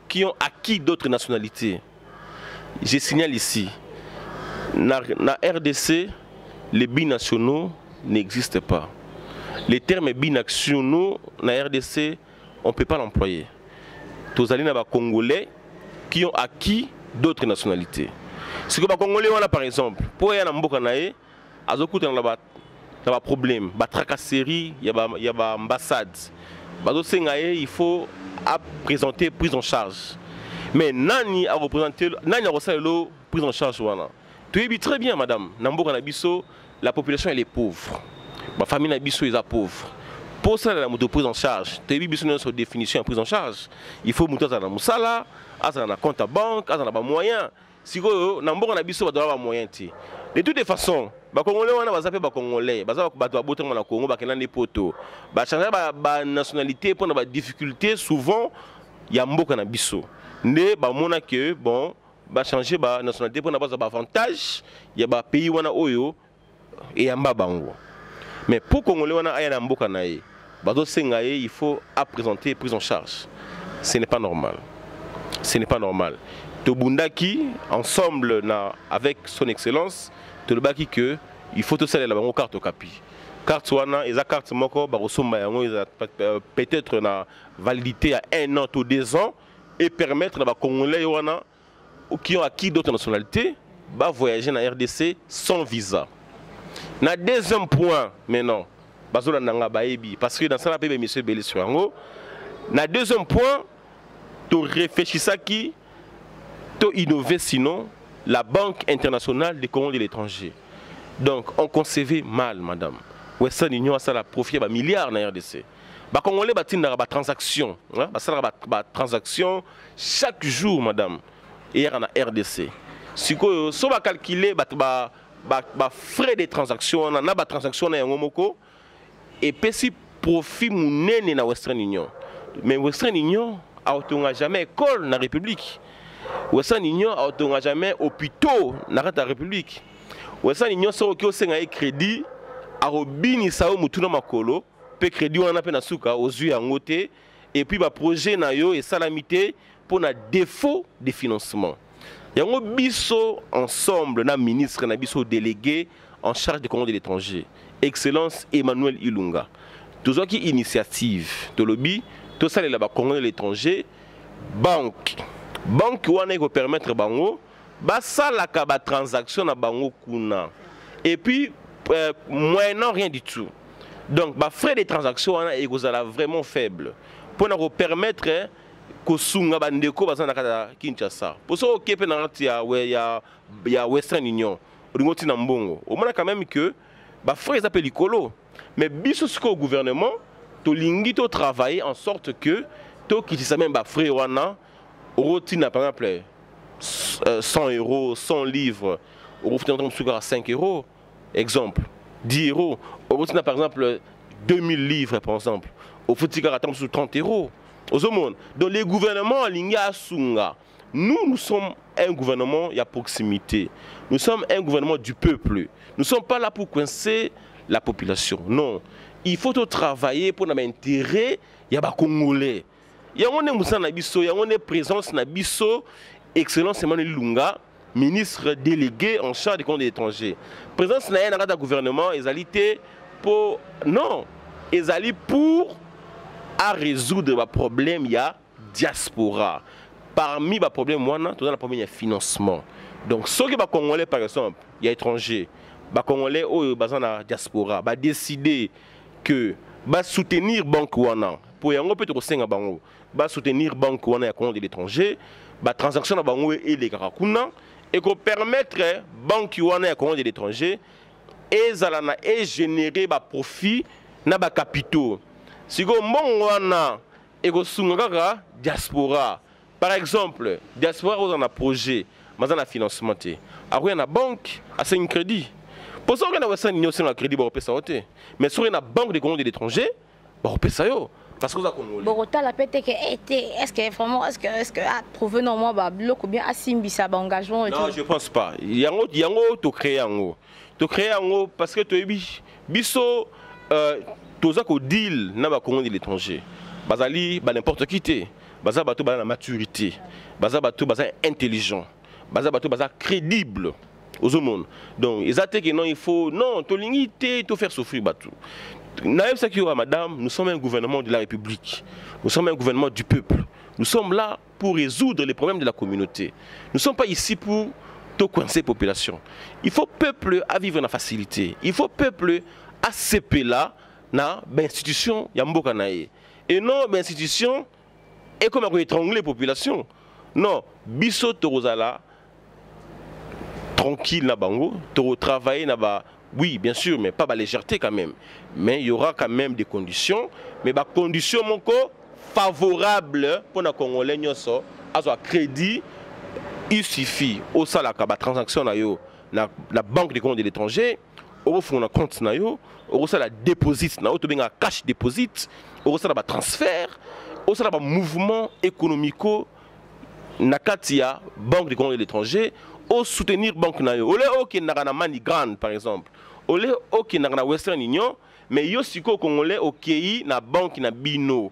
qui ont acquis d'autres nationalités. Je signale ici na RDC les binationaux n'existent pas. Les termes binationaux na RDC on ne peut pas l'employer. Tous les Congolais qui ont acquis d'autres nationalités. Ce que les Congolais ont par exemple, pour y aller en Bokanae, il y a un problème, il y a tracasserie, il y a une ambassade. Il faut présenter prise en charge. Mais Nani a représenté la prise en charge. Tu es très bien, madame. La population elle est pauvre. La famille est pauvre. Pour ça, la prise en charge, tu as une définition de prise en charge. Il faut monter dans la moussala, dans la compte à banque, dans les moyens. Si vous avez des moyens, de toutes les façons, les Congolais sont Congolais, les Congolais sont changer la nationalité pour des difficultés, souvent, il y a un peu de biso. Mais que bon, changer la nationalité pour avoir des avantages, il y a des pays où il y a un bango. Mais pour les Congolais, il faut présenter prise en charge. Ce n'est pas normal. Ce n'est pas normal. Tobundaki, ensemble avec son excellence, Tobundaki que il faut tout ça la carte au capi. Carte wana, et la carte moko, peut-être na validité à 1 an ou 2 ans et permettre aux Congolais qui ont acquis d'autres nationalités de voyager dans la RDC sans visa. Na deuxième point, maintenant, parce que dans ça, monsieur Bélé sur Ango, na deuxième point, tu réfléchis à qui, tu innover sinon la Banque internationale des Congolais de l'étranger. Donc, on concevait mal, madame. Western Union a la profit ba milliards na RDC. Ba Congolais batinda ba transaction, hein, ba transaction chaque jour madame. Et na RDC. Siko so ba calculer ba frais de transaction, on a ba transaction na ngomoko et pesi profit munene na Western Union. Mais Western Union a jamais école na République. Western Union a jamais hôpitaux na la République. Western Union so ki osenga crédit a robini sao mutuna makolo pe crédit on a pe na suka ozu ya ngote et puis ba projet na yo et salamité pour na défaut de financement. Yango biso ensemble na ministre na biso délégué en charge des Congo de l'étranger. Excellence Emmanuel Ilunga. Tous qui initiative de lobby, tout ça là-bas Congo de l'étranger, banque wana ko permettre bango ba sala ka ba transaction na bango kuna. Et puis moyennant rien du tout. Donc ba frais de transaction wana ekozala vraiment faible pour nous permettre que sunga bandeko bazana kata Kinshasa. Pour ça OK pe na ya Western Union, ringoti na mbongo. On mona quand même que ba frais appelé likolo. Mais biso au gouvernement, to lingi to travailler en sorte que to kitisa même ba frais wana rotina par exemple 100 €, 100 livres, au à 5 €, exemple, 10 €, au rotina par exemple 2000 livres par exemple, au foutika à 30 €. Donc les gouvernements linga sunga, nous sommes un gouvernement à proximité, nous sommes un gouvernement du peuple, nous ne sommes pas là pour coincer la population, non, il faut travailler pour l'intérêt des Congolais. Il y a une présence na biso, Excellence Emmanuel Lunga, ministre délégué en charge des comptes étrangers. Présence na un gouvernement, ils pour non, ils pour à résoudre les problèmes il y a diaspora. Parmi les problèmes moi tout le problème il y a financement. Donc ceux qui sont congolais par exemple, il y a étrangers, les congolais au bazana diaspora, va décider que va soutenir banque wana pour y avoir peut-être 5 bango. Va soutenir banque wana ya compte de l'étranger, ba transaction na bango et les karakuna et qu'on permettre banque wana ya compte de l'étranger et zalana et générer ba profit na ba capitaux. Si go mbongo wana et go sunga diaspora. Par exemple, diaspora on a projet, mais on a financement té. Après on a banque à 5 crédit. Pour ça on a Western Union c'est un crédit ba pesa oté. Mais sur une banque de compte de l'étranger, ba pesa yo. Parce que vous avez Bogota la pété que est-ce que vraiment est-ce que trouver normalement ba bloc ou bien asimbisa ba engagement et tout. Non, je pense pas. Yango to créer yango. To créer yango parce que to biso toza ko deal na ba Congo de l'étranger. Bazali ba n'importe qui té. Baza bato ba la maturité. Baza bato baza intelligent. Baza bato baza crédible aux monde. Donc ils attaquent que non il faut non to limiter to faire souffrir bato. Madame, nous sommes un gouvernement de la République. Nous sommes un gouvernement du peuple. Nous sommes là pour résoudre les problèmes de la communauté. Nous ne sommes pas ici pour tout coincer la population. Il faut peuple à vivre dans la facilité. Il faut peuple à CP là, dans l'institution Yamboka nae. Et non, l'institution est comme à étrangler la population. Non, biso torozala tranquille na bango, toro travailler na ba. Oui, bien sûr, mais pas la légèreté quand même. Mais il y aura quand même des conditions. Mais des conditions favorables pour les Congolais, à crédit, il suffit, au salaire, la transaction, la banque des comptes de l'étranger, au fond, un compte, au salaire, déposit, au cash déposit, au salaire, transfert, au salaire, mouvement économique, Nakatia, banque des comptes de l'étranger, au soutenir banque nayo. Ole ok na mani grande par exemple. Ole ok na Western Union, mais yo siko congolais ok na banque na bino.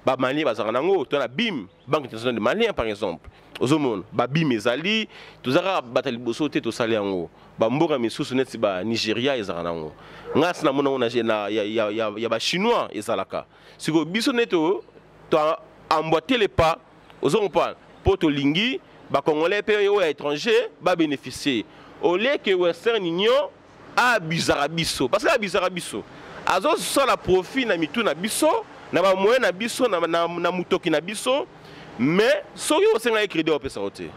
Ba Malien bazara nango, to na BIM, banque internationale de Malien par exemple. Ozomon, ba BIM ezali, tozara batali bosote to sali yango. Ba mboka misusu neti ba Nigeria ezara nango. Ngas na mona ya ba chinois ezalaka. Siko biso neto to emboîter les pas. Ozomon pas pour to lingi les Congolais et étrangers va bénéficier. Au lieu que Western Union a bizarabiso. Parce que la bizarabiso, azo so la profit na mitu na biso, na ba moyen na biso na mutoki na biso, mais soki osenga crédit opesa ote.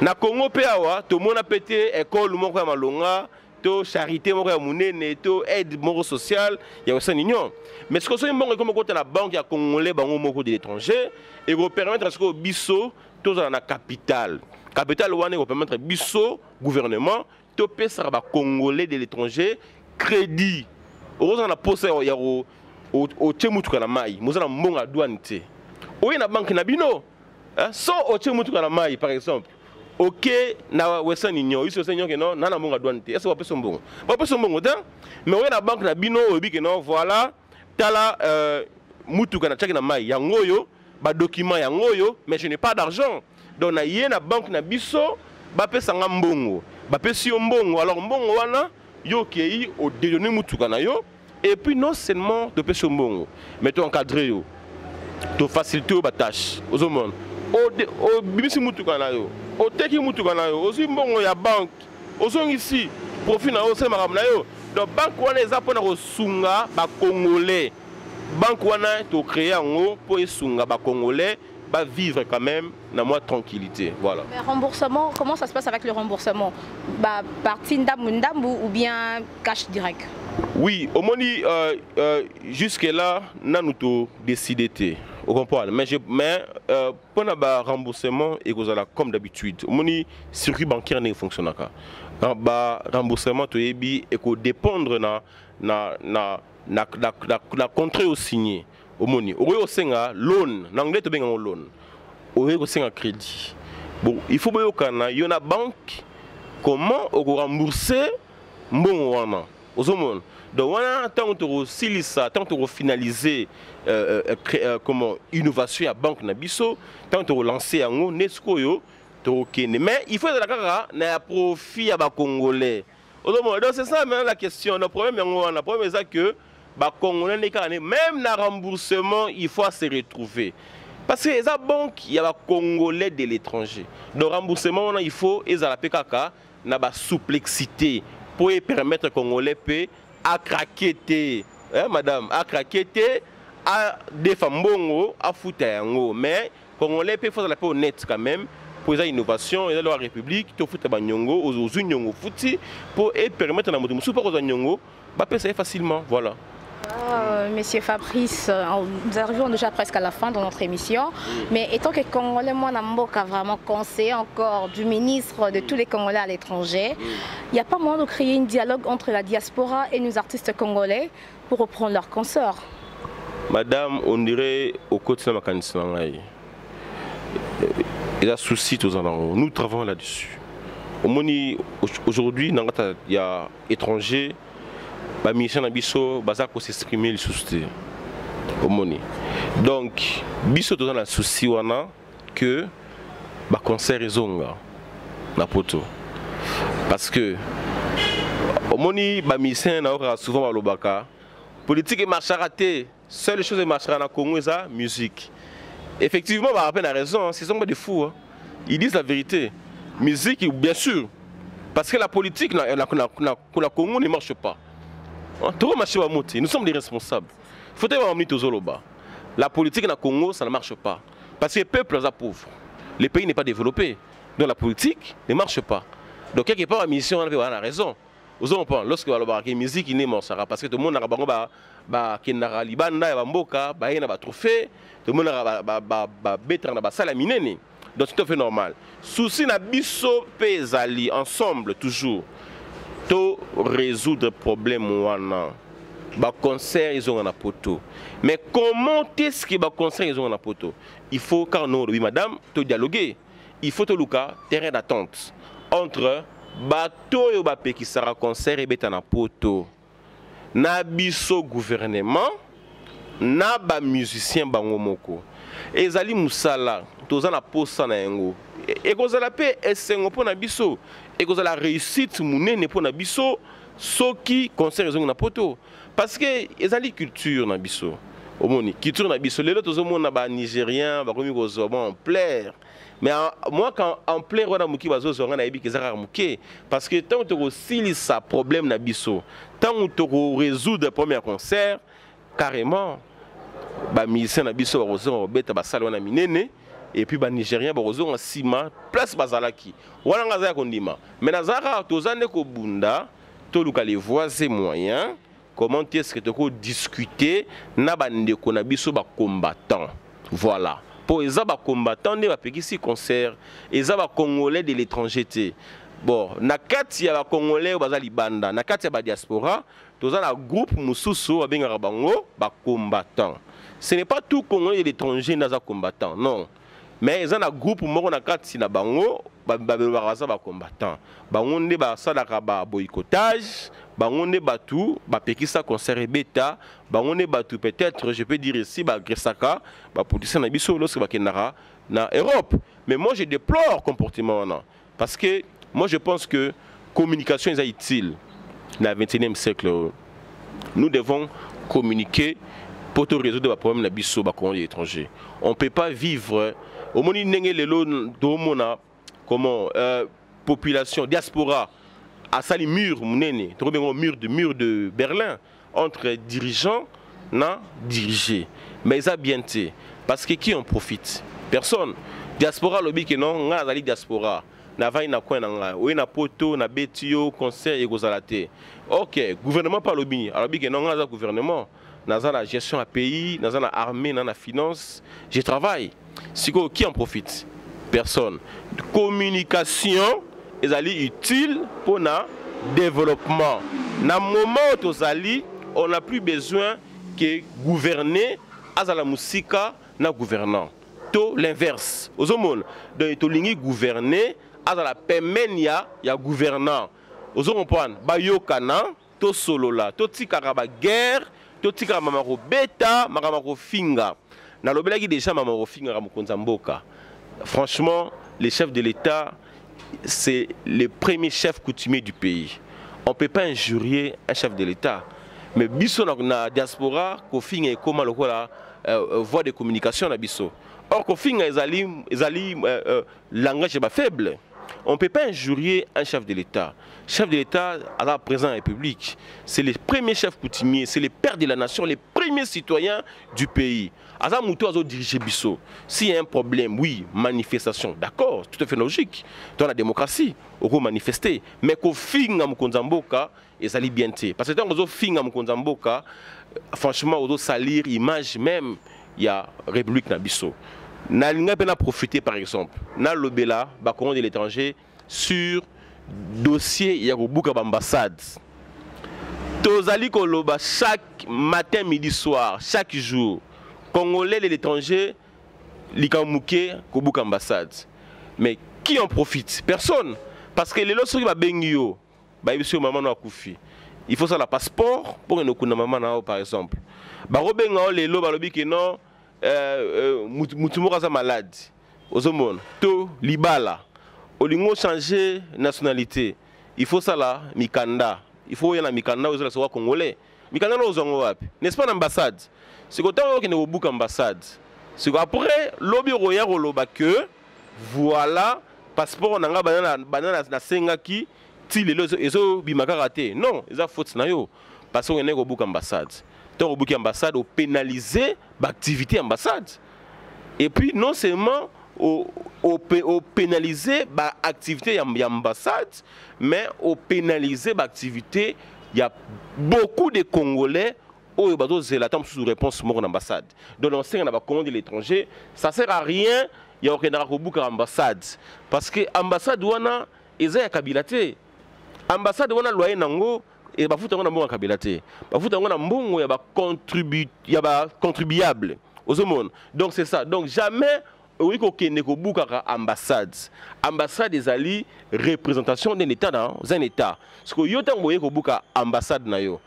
Na Congo pe awa, to mona pété école moko ya malonga, to charité moko ya munene to aide moko sociale ya Western Union. Mais ce que c'est bon comme côté la banque ya congolais bango moko de l'étranger et va permettre à ce que biso to dans la capitale wana va permettre biso gouvernement to pesa ba congolais de l'étranger crédit. Oza na posa ya o chemutuka na mai moza na mbonga douane te. Oye na banque na bino so o chemutuka na mai par exemple. Ok, na Western Union, ici Western Union que non, na mbonga douane te. Est-ce que va pesa mbongo? Va pesa mbongo te. Mais oye na banque na bino obi que non, voilà, tala mutuka na chaki na mai yango yo, ba document yango yo, mais je n'ai pas d'argent. Donc na yé na banque na biso, ba pesa nga mbongo. Ba pesi yo mbongo. Alors mbongo wana yo kei au déjeuner mutuka na yo et puis non seulement de pesa mbongo, mais to encadrer yo. To faciliter ba tâche aux hommes. O bimisi mutuka na yo. O teki mutuka na yo. Ozi mbongo ya banque. Ozong ici profit na yo se maram na yo. Donc banque wana eza pona ko sunga ba congolais. Banque wana to créer ngo pour sunga ba congolais va vivre quand même dans moins tranquillité. Voilà. Mais remboursement, comment ça se passe avec le remboursement? Partie ndambu ou bien cash direct? Oui, au moment jusque-là, nous avons décidé. Vous comprenez? Mais pour le remboursement, comme d'habitude, au moment circuit bancaire ne fonctionne pas. Le remboursement doit dépendre de la contrat signé. Au moment où on a loan, en anglais tu as un loan, on a un crédit. Bon, il faut que il y a une banque comment on rembourser bon wana. Donc voilà, tant que silisa, tant que finaliser comment innovation à banque na biso, tant que lancer en nesco yo, mais il faut de la cara na profit à ba congolais. Donc c'est ça même la question. Le problème c'est que bah congolais même na remboursement il faut se retrouver parce que les banques il y a des congolais de l'étranger donc remboursement il faut ils à la PKK na ba souplexité pour permettre congolais peut à craquer madame à craquer à des femmes bongo à foutre yango mais congolais peut faire la paix honnête quand même pour les innovations et la République to foutre ba nyongo aux nyongo fouti pour permettre na moto pour aux nyongo ba payer facilement voilà. Monsieur Fabrice, nous arrivons déjà presque à la fin de notre émission, mais étant que Congolais, moi, Namboka vraiment conseiller encore du ministre de tous les Congolais à l'étranger, il n'y a pas moyen de créer un dialogue entre la diaspora et nos artistes congolais pour reprendre leur concert. Madame, on dirait au quotidien de ma il y a souci tous en nous travaillons là-dessus. Aujourd'hui, il y a étrangers. La mission de Bisso, pour s'exprimer le souci. Donc, Bisso est dans le souci que le concert est na poto. Parce que, la mission est souvent la politique est marche raté. Seule chose qui marche dans le Congo, c'est la musique. Effectivement, on a raison, ce sont des fous. Ils disent la vérité. Musique, bien sûr. Parce que la politique, la Congo ne marche pas. Nous sommes des responsables. Il faut que la politique dans le Congo, ça ne marche pas. Parce que le peuple est pauvre. Le pays n'est pas développé. Donc la politique ne marche pas. Donc quelque part, la mission, on a raison. Lorsque la musique n'est pas parce que tout le monde a un trophée, tout le monde a un donc c'est tout à fait normal. Souci na biso pezali ensemble toujours. To résoudre problème wana ba concert ils ont en poto mais comment est-ce que ba concert ils ont en poto il faut car nous oui madame to dialoguer il faut to luka terrain d'attente entre bato yo ba pe qui sera concert et beta na poto na biso gouvernement na ba musicien bango moko ezali musala toza na posa na yango et kozala pe esengo pona biso et kozala réussite munene pona biso soki concert ezongi na poto parce que ezali culture na biso omoni culture na biso lelo tozomona ba nigérien ba komi kozoma en plaire mais moi quand en plaire wana muki bazozonga na yebi kezaka muke parce que tant to silisa problème na biso tant to résoudre premier concert carrément ba musicien na biso ba kozonga beta ba sala wana minene. Et puis les Nigériens ont ciment place bazalaki wana ngaza kondima mais nazaka tozane ko bunda tout les voisins moyens, comment est-ce que tu peux discuter na bande konabiso ba combattant. Voilà. Pour les combattants, ne va pas ici concert, les Congolais de l'étranger. Bon, nakati ya Congolais bazali banda, nakati ya diaspora, tous un groupe mususu abenga bango ba combattant. Ce n'est pas tout Congolais de l'étranger naza combattant, non. Mais ils ont un groupe moko nakati na bango ba combattant. Bango ne ba salaka ba boycottage, bango ne ba tout, ba pekisa concert beta, bango ne ba tout peut-être je peux dire ici ba gresaka, ba politicien na biso lorsque ba kenara na Europe. Mais moi je déplore comportement là parce que moi je pense que communication est utile dans le 21e siècle. Nous devons communiquer pour résoudre les problèmes de biso ba Congolais étrangers. On ne peut pas vivre au monde comment population diaspora à sali mur munene, mur de Berlin entre dirigeants na dirigés. Mais ça bien été parce que qui en profite? Personne. Diaspora lobby que non, nga zali diaspora. Na vai na coin na oui na poto na betio conseil et gozalate. OK, gouvernement pas lobby. Alors lobby que non nga gouvernement. Dans la gestion à pays, dans la armée, dans la finance, je travaille. Qui en profite? Personne. Communication est utile pour le développement. Dans le moment où on n'a plus besoin de gouverner à la musique, na gouvernant. Tout l'inverse. Aux hommes, de gouverner à la permanence ya gouvernant. Aux hommes, bayokana, to solo la, to tikaraba guerre. Totika mamaro beta, mamaro finga. Na lobelaki déjà mamaro finga ramukonza mboka. Franchement, les chefs de l'État, c'est les premiers chefs coutumiers du pays. On ne peut pas injurier un chef de l'État. Mais biso na diaspora, ko finga comment le voie de communication na biso. Or ko finga ezali langage ba faible. On ne peut pas injurier un chef de l'État. Chef de l'État à la présente République, c'est les premiers chefs coutumiers, c'est les pères de la nation, les premiers citoyens du pays. Aza Mouto a dirigé Bisso. S'il y a un problème, oui, manifestation, d'accord, tout à fait logique. Dans la démocratie, on peut manifester. Mais qu'au fin à Mkonzamboka, et ça bien été. Parce que quand on fin à Mkonzamboka, franchement, on doit salir l'image même, il y a République Nabisso. N'a pas profité par exemple, na lobela, Bakoron de l'étranger, sur dossier Yagobuka ambassade. Tozali Koloba chaque matin, midi, soir, chaque jour, Congolais de l'étranger, Likamouké, Kobuka ambassade. Mais qui en profite? Personne. Parce que les lois sont bengio, maman Koufi. Il faut ça la passeport pour une maman par exemple. Barobenga les lois balobi que non. Moutumura malade aux hommes to libala olingo changer nationalité il faut ça là mikanda il faut y a mikanda aux autres congolais mikanda aux wapi n'est-ce pas l'ambassade c'est quand on est au book ambassade c'est après lobby royal loba que voilà passeport nanga banana na sengaki ti les ezo bimaka raté non ils a faute na yo parce qu'on est au book ambassade. Au bout ambassade, au pénaliser l'activité ambassade. Et puis non seulement au pénaliser l'activité ambassade, mais au pénaliser l'activité, il y a beaucoup de Congolais qui ont sous réponse à l'ambassade. Donc on sait qu'on a commandé l'étranger, ça ne sert à rien, il y a aucun bout ambassade. Parce que l'ambassade, il y a kabilate. L'ambassade, il y a loyer nango. Et bafuta ngona mbongo kabilate bafuta ngona mbongo ya ba contribuable aux hommes. Donc c'est ça. Donc jamais oui ko kende ko bukaka ambassade des ali représentation d'un état dans un état parce que yo tango ko buka ambassade na yo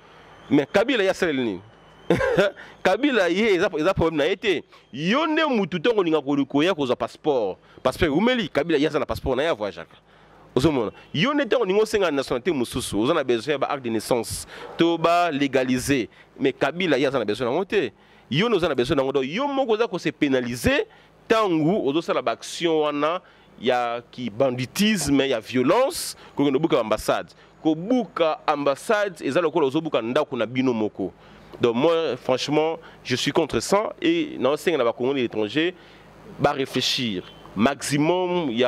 mais Kabila ya seleni Kabila ye eza problème na été yo ne mutu tango ninga ko ya ko za passeport parce que umeli Kabila ya za na passeport na ya voyage. Yo n'était au niveau de la nationalité mususu, on a besoin d'un acte de naissance, tout bas légalisé. Mais Kabila, il y a besoin de monter. Yo nous a besoin de monter. Yo mokoza ko se pénaliser tangu ozo sala action wana ya ki banditisme, ya violence ko no buka ambassade. Ko buka ambassade ezala ko ozo buka ndako na bino moko. Donc moi franchement, je suis contre ça et dans ces na ba Congolais étrangers ba réfléchir. Maximum il y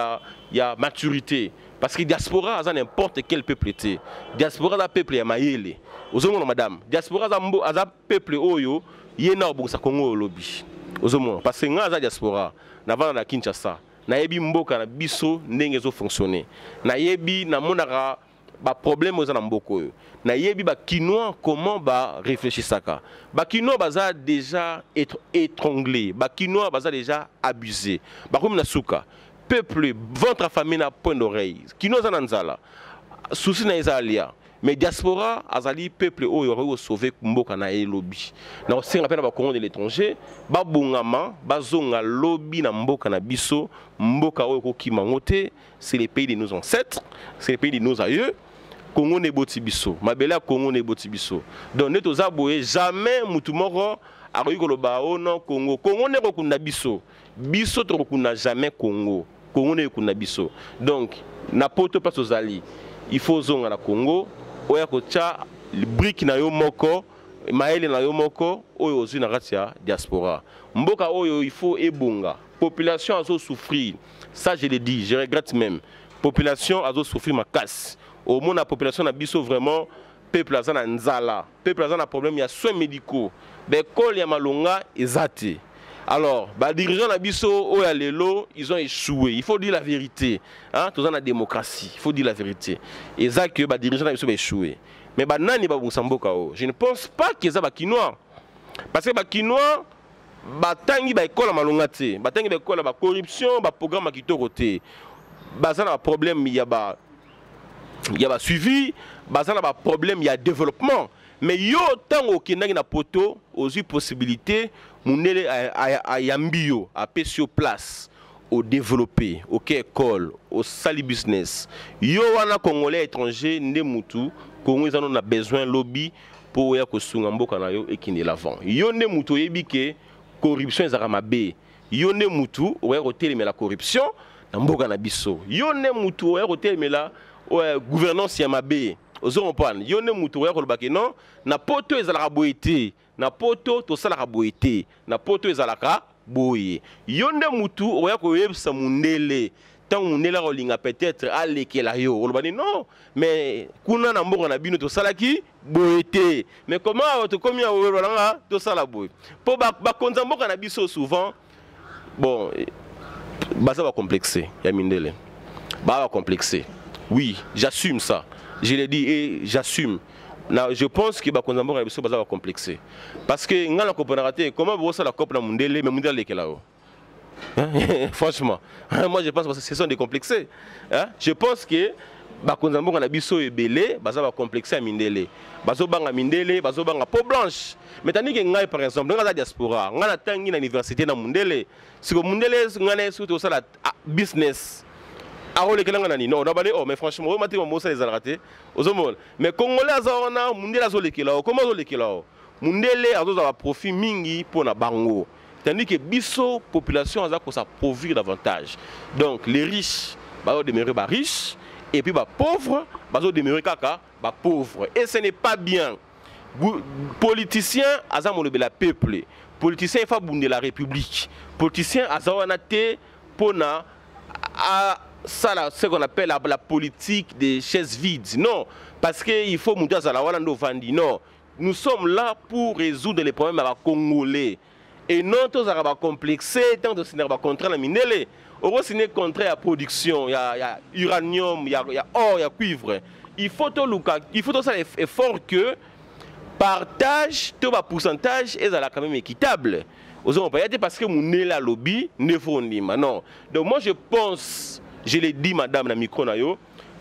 a maturité. Parce que diaspora, c'est n'importe quel peuple était. Diaspora, c'est un peuple ya mayele. Ozomona madame, diaspora, c'est un peuple oyo, yena obongisa Congo lobby. Ozomona, parce que nga za diaspora, navana na Kinshasa, na yebi mboka na biso ndenge zo fonctionner. Na yebi na monaka ba problème aux mboko yo. Na yebi ba Kinois comment ba réfléchir saka. Ba Kinois baza déjà être étranglé, ba Kinois baza déjà abusé. Ba comme na suka. Peuple ventre affamé na point d'oreille. Kinois za nzala. Souci na izalia. Mais diaspora azali peuple oyo aurait sauvé mboka na e lobby. Na osenga pe na ba Congo de l'étranger, ba bongama, ba zonga lobby na mboka na biso, mboka oyo ko kimangote, c'est les pays de nos ancêtres, c'est les pays de nos aïeux. Congo ne boti biso, mabela Congo ne boti biso. Donc neto zaboye jamais mutu moko akoki koloba o non Congo. Congo ne kokunda biso. Biso to kokunda jamais Congo. Congo ne kokunda biso. Donc na poto pas ozali. Il faut zonga na Congo. Oya kocha brique na yo moko, maele na yo moko, oyo ozu na kati ya diaspora. Mboka oyo il faut ebonga. Population azo souffrir. Ça je le dis, je regrette même. Population azo souffrir ma casse. Au moins la population na biso vraiment peuple azana nzala. Peuple azana problème, il y a soins médicaux. L'école ya malonga ezate. Alors, les dirigeants na biso oya lelo, ils ont échoué. Il faut dire la vérité. Hein, tous dans la démocratie, il faut dire la vérité. Et ça que les dirigeants na biso ont échoué. Mais nani ba mboka o. Je ne pense pas que ça ba Kinois. Parce que ba Kinois batangi ba école malonga te. Batangi ba école ba corruption, ba programme kitoko te. Bazana problème il y a suivi, bazana ba problème, il y a développement. Mais yo tango kenaki na poto, aux possibilités, munele a yambio, a pesio place, au développer, au école, au sali business. Yo wana Congolais étrangers, ne mutu, Congo ils en ont besoin lobby pour ya kosunga mboka na yo et qui ne l'avant. Yo ne mutu yebike corruption ezaka mabe. Yo ne mutu oya kotelema mais la corruption na mboka na biso. Yo ne mutu oya kotelema mais la gouvernance ya mabe. Ozomopane yo ne mutu oya kolobaki non na poto ezalaka boyete na poto to salaka boyete na poto ezalaka boye yo ne mutu oya koyebisa mundele tant mundele kolinga peut-être alekela yo olobani non mais kuna na mboka na bino to salaki boyete mais comment to komi olanga to sala boye po ba konza mboka na biso souvent bon baza ba complexé ya mindele ba complexé. Oui, j'assume ça. Je l'ai dit et j'assume. Je pense que Bakonzambo va complexer. Parce que nous avons comment vous la coupe dans le monde, mais mondial est là. Franchement, moi je pense que ce sont des complexés. Je pense que Bakonzambo a biso et belé, va complexer à Mindele. Bazo banga Mindele, bazo banga peau blanche. Mais tandis que nous par exemple, dans la diaspora, nous avons tangi à l'université dans Mundele. Si vous Mundele, nous avons surtout ça business. Non, mais franchement, mais Congolais comment Mundele a profit mingi pour na bango. Tandis que biso population a s'appauvrir davantage. Donc les riches vont demeurer riches et puis les pauvres vont demeurer pauvres. Et ce n'est pas bien. Politiciens ont la peuple. Politiciens il faut bounder la République. Politiciens ont été pour na ça, ce qu'on appelle la politique des chaises vides. Non, parce qu'il faut monter à la Walando Vandi. Non, nous sommes là pour résoudre les problèmes à la Congolais. Et non, tous les complexés, tant de cinéma contre la minelle. Au ciné contre la production, il y a uranium, il y a or, il y a cuivre. Il faut tout ça effort que partage, tout le pourcentage est quand même équitable. Parce que mon est la lobby, ne faut pas. Non. Donc moi je pense. Je l'ai dit, madame la micro,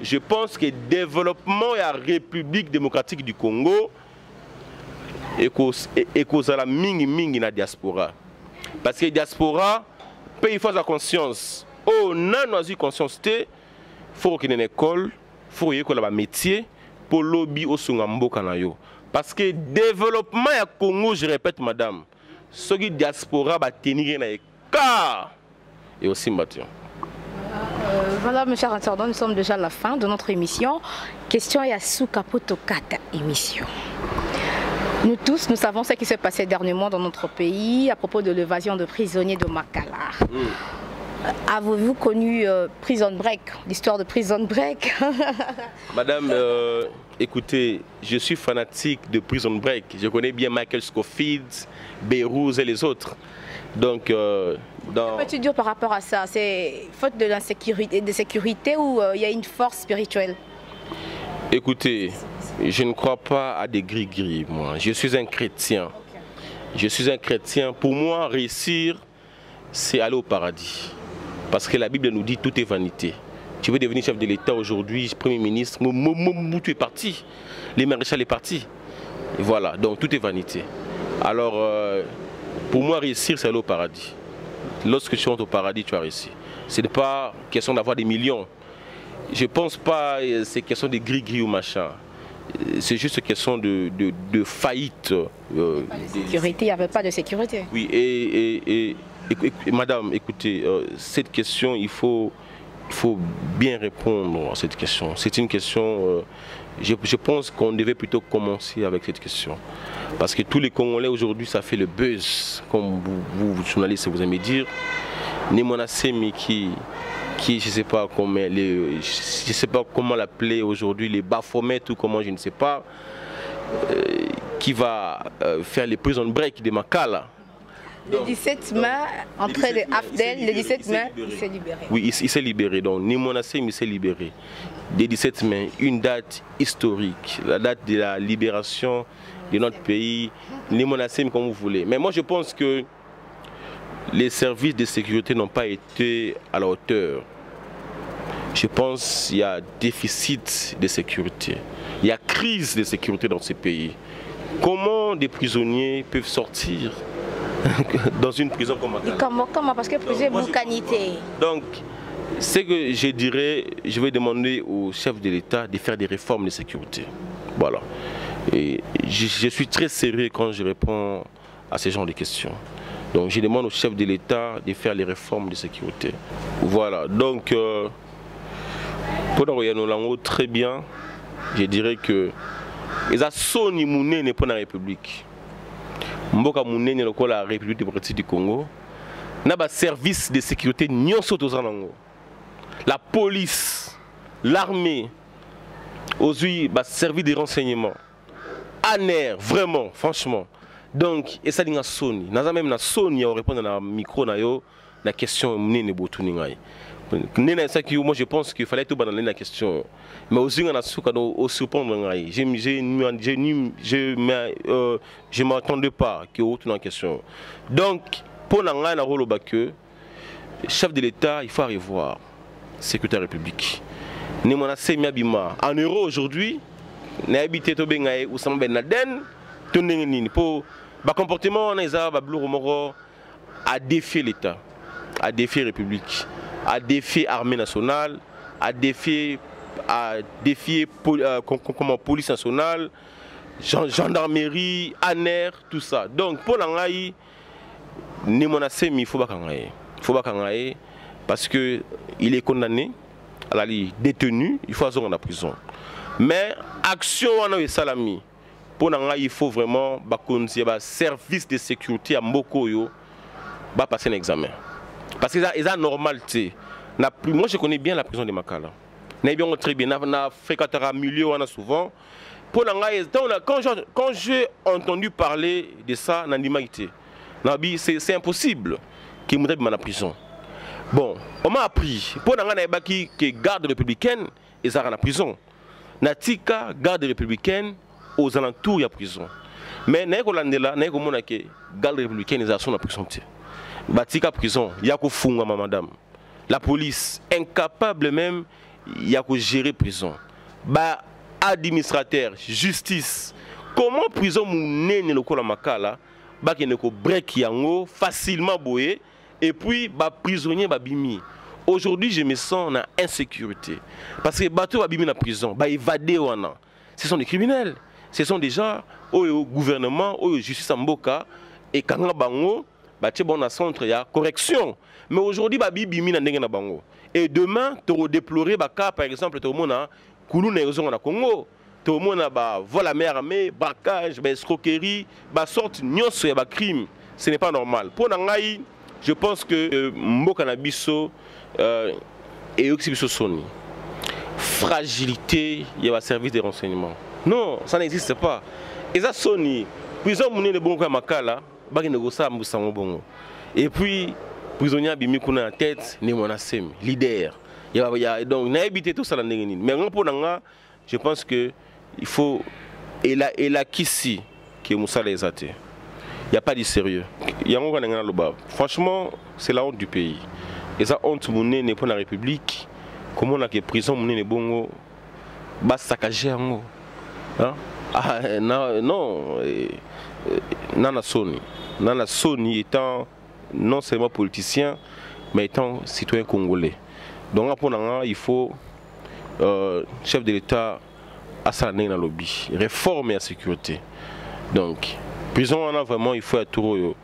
je pense que le développement de la République démocratique du Congo est cause la mingi na diaspora. Parce que la diaspora, il faut la conscience. Oh, non, nous conscience, il faut qu'il y ait une école, il faut qu'il y ait un métier pour lobby au Sungambo Kanayo. Parce que le développement du Congo, je répète, madame, ce qui diaspora va tenir un écart et aussi battu. Voilà, mes chers internautes, nous sommes déjà à la fin de notre émission. Question à Souka Potokata émission. Nous tous, nous savons ce qui s'est passé dernièrement dans notre pays à propos de l'évasion de prisonniers de Makala. Avez-vous connu Prison Break, l'histoire de Prison Break? Madame, écoutez, je suis fanatique de Prison Break. Je connais bien Michael Scofield, Beirut et les autres. Donc, Que peux-tu dire par rapport à ça? C'est faute de sécurité ou il y a une force spirituelle? Écoutez, je ne crois pas à des gris-gris, moi. Je suis un chrétien. Je suis un chrétien. Pour moi, réussir, c'est aller au paradis. Parce que la Bible nous dit tout est vanité. Tu veux devenir chef de l'État aujourd'hui, Premier ministre, tu es parti. Les maréchals est parti. Et voilà, donc tout est vanité. Alors, pour moi, réussir, c'est aller au paradis. Lorsque tu rentres au paradis, tu as réussi. Ce n'est pas question d'avoir des millions. Je ne pense pas que c'est question de gris-gris ou machin. C'est juste question de faillite. Sécurité, il n'y avait pas de sécurité. Oui, et madame, écoutez, cette question, il faut bien répondre à cette question. C'est une question, je pense qu'on devait plutôt commencer avec cette question. Parce que tous les Congolais aujourd'hui, ça fait le buzz, comme vous journalistes, vous aimez dire. Némonasemi qui je ne sais pas comment l'appeler aujourd'hui, les Baphomet ou comment je ne sais pas, qui va faire les prison break de Makala. Le 17 mai, entrée de Afdel, le 17 mai, il s'est libéré. Oui, il s'est libéré. Donc, Némonasemi s'est libéré. Le 17 mai, une date historique, la date de la libération de notre pays. Némonasemi, comme vous voulez. Mais moi, je pense que les services de sécurité n'ont pas été à la hauteur. Je pense qu'il y a déficit de sécurité. Il y a crise de sécurité dans ces pays. Comment des prisonniers peuvent sortir dans une prison comme Makala? Comment? Parce que prison boucanité. Donc, ce que je dirais, je vais demander au chef de l'État de faire des réformes de sécurité. Voilà. Et je suis très sérieux quand je réponds à ce genre de questions. Donc je demande au chef de l'État de faire les réformes de sécurité. Voilà, donc pour nous très bien, je dirais que les Soni Mouné n'est pas dans la République. Mboka Mouné n'est pas la République démocratique du Congo. N'a pas service de sécurité ni la police, l'armée, aujourd'hui, service de renseignement. ANER, vraiment, franchement. Donc, et ça dit que Sony, même na Sony, on répond dans le micro na la question n'est pas tout moi je pense qu'il fallait tout dans la question. Mais aussi on a au surprendre je m'attendais pas que autre dans la question. Donc, pour la rôle que chef de l'État, il faut revoir secrétaire République. Ni mon Miabima en euro aujourd'hui, n'a habité to bengaye Oussama Ben Laden, pour le comportement a défié l'État, a défié la République, a défié l'armée nationale, a défié police nationale, gendarmerie, ANER, tout ça. Donc pour l'angaï, il faut pas parce qu'il est condamné, détenu, il faut aller en prison. Mais action on salami. Pour nous, il faut vraiment un service de sécurité à Mokoyo passer un examen. Parce que c'est normal. Moi, je connais bien la prison de Makala. Je très bien. Je fréquente un milieu souvent. Quand j'ai entendu parler de ça, c'est impossible qu'il me dans la prison. Bon, on m'a appris. Pour nous, que garde républicaine, ils sont dans la prison. Natika, garde républicaine, aux alentours, il y a prison. Mais il y a que garde républicaine, ils sont dans la prison. Batika prison, il y a que funga madame. La police incapable même, il y a que gérer prison. Administrateur, justice. Comment prison moune ne le kola makala, qui ne ko break yango facilement boyé et puis prisonnier bimi. Aujourd'hui, je me sens en insécurité parce que bateau babimi na prison, évadé wana. Ce sont des criminels. Ce sont des gens au gouvernement, au justice en Mboka et kanga bango, bon centre ya correction. Mais aujourd'hui babimi na ndenge na bango. Et demain, tu vas déplorer par exemple tout le monde a Koulou na Congo. Tout le monde a vol à mer armée, braquage, escroquerie, sorte nyonso ya crime. Ce n'est pas normal. Pour nangai je pense que mboka na biso et aussi biso soni fragilité il y a un service de renseignement. Non, ça n'existe pas. Et ça soni prison mouné de bon kwa makala ba négocier mbusango bongo. Et puis prisonnier bimi kuna tête ni monasem leader. Il y a donc na éviter tout ça la ndenge nini. Mais pour nanga je pense que il faut et la kisi qui est Moussa les athées. Il n'y a pas de sérieux. Franchement, c'est la honte du pays. Et ça, honte mounée n'est pas la République. Comment on a que prison mounée n'est bon, bas saccagé en haut. Non, Nana Soni étant non seulement politicien, mais étant citoyen congolais. Donc, il faut chef de l'État à sa dans le lobby, réformer la sécurité. Donc, prison, on a vraiment, il faut être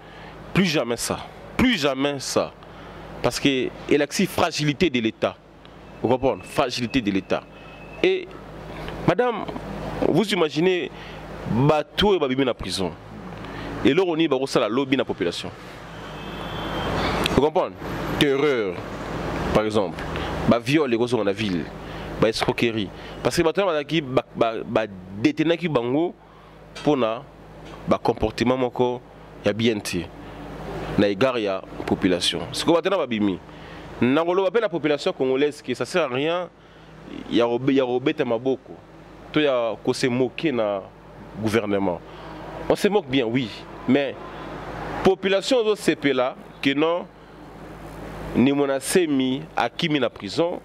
plus jamais ça. Plus jamais ça. Parce qu'il y a la fragilité de l'État. Vous comprenez? Fragilité de l'État. Et, madame, vous imaginez, bateau et babimi dans la prison. Et là, on y a la lobby dans la population. Vous comprenez? Terreur, par exemple. Viol, les gosses dans la ville. Escroquerie. Parce que bateau qui détenir qui bango pour na comportement moko ya bien té na égard ya population. Ce que bateau na babimi. Na ngolo ba la population congolaise que ça sert à rien ya robeta maboko. To ya ko se moquer na gouvernement. On se moque bien oui, mais population do CP là que non ni monasemi akimi na prison.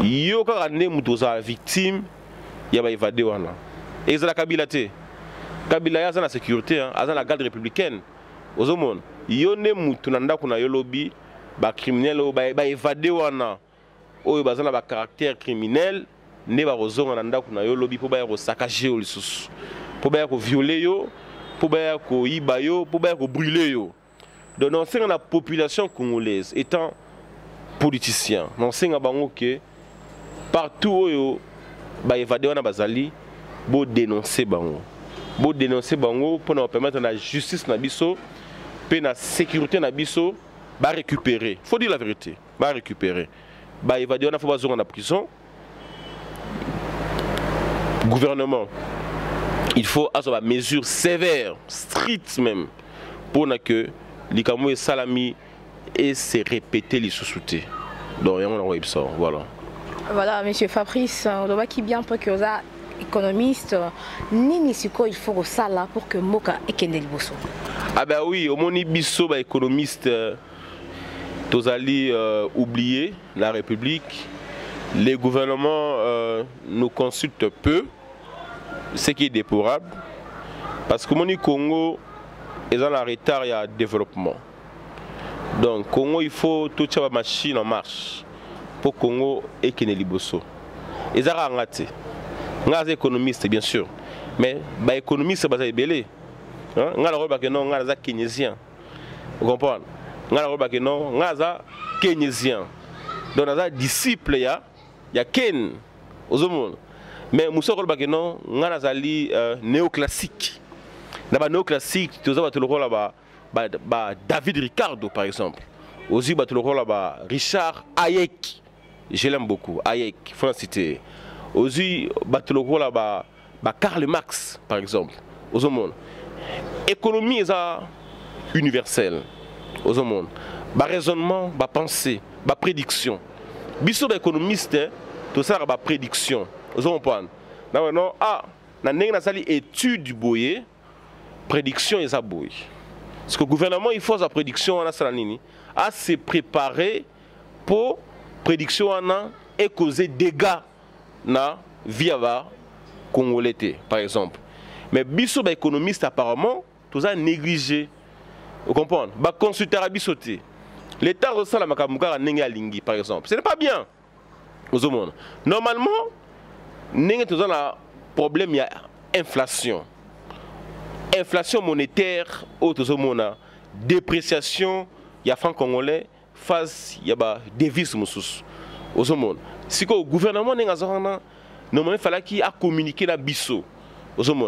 Yo ka ne mutoza victime ya ba évadé wana. Et ça la Kabila té. Kabila ya za la sécurité hein, za la garde républicaine. Ozomon, yo ne mutu na ndako na yo lobby ba criminel ba évadé wana. Oyo bazana ba caractère criminel ne ba rozonga na ndako na yo lobby po ba ya ko saccager yo lisusu. Po ba ya ko violer yo, po ba ya ko iba yo, po ba ya ko brûler yo. Donc non c'est la population congolaise étant politicien, non c'est nga bango que partout où ba évadé wana bazali bo dénoncer bango pour nous permettre la justice na biso pe na sécurité na biso ba récupérer. Faut dire la vérité, ba récupérer. Ba évadé wana faut bazonga na prison. Gouvernement il faut avoir des mesures sévères, strictes même pour que l'ikamo et salami et se répéter les sous-soutés. Donc voilà. Voilà, monsieur Fabrice, on doit qui bien pour que vous économiste, ni siko il faut ça là pour que Moka et Kendel Bosso. Ah ben oui, au moni bisso ba économiste tozali oublier la République. Les gouvernements nous consultent peu, ce qui est déplorable, parce que moni Congo est dans la retard il y a développement. Donc Congo il faut toute la machine en marche pour Congo et Kendel Bosso. Et ça a raté. Nous sommes économistes bien sûr, mais les économistes sont belés. Nous sommes keynésiens. Vous comprenez? Nous sommes keynésiens. Donc nous sommes disciples, il y a Ken. Mais nous sommes néoclassiques. Dans les néoclassiques, nous avons David Ricardo par exemple. Aussi, Richard Hayek. Je l'aime beaucoup. Hayek, il faut la citer. Aussi, Karl Marx, par exemple, aux monde. Économie est universelle, aux monde. Raisonnement, pensée, prédiction. Biso économiste, tout ça, prédiction. Aux monde. Non, étude du boyer, prédiction est à boyer. Parce que le gouvernement, il faut sa prédiction à se préparer pour prédiction et causer dégâts na vie congolais par exemple. Mais biso ba économiste apparemment tout ça négligé. Vous comprenez? Ba consulter à bisoté. L'état ressent la makamuka ndenge alingi par exemple. Ce n'est pas bien. Normalement ndenge tout ça na problème il y a inflation. Inflation monétaire au tozomona, dépréciation il y a franc congolais face il y a devise mususu. Si le gouvernement n'est pas normalement il fallait qu'il a communiqué la bisso.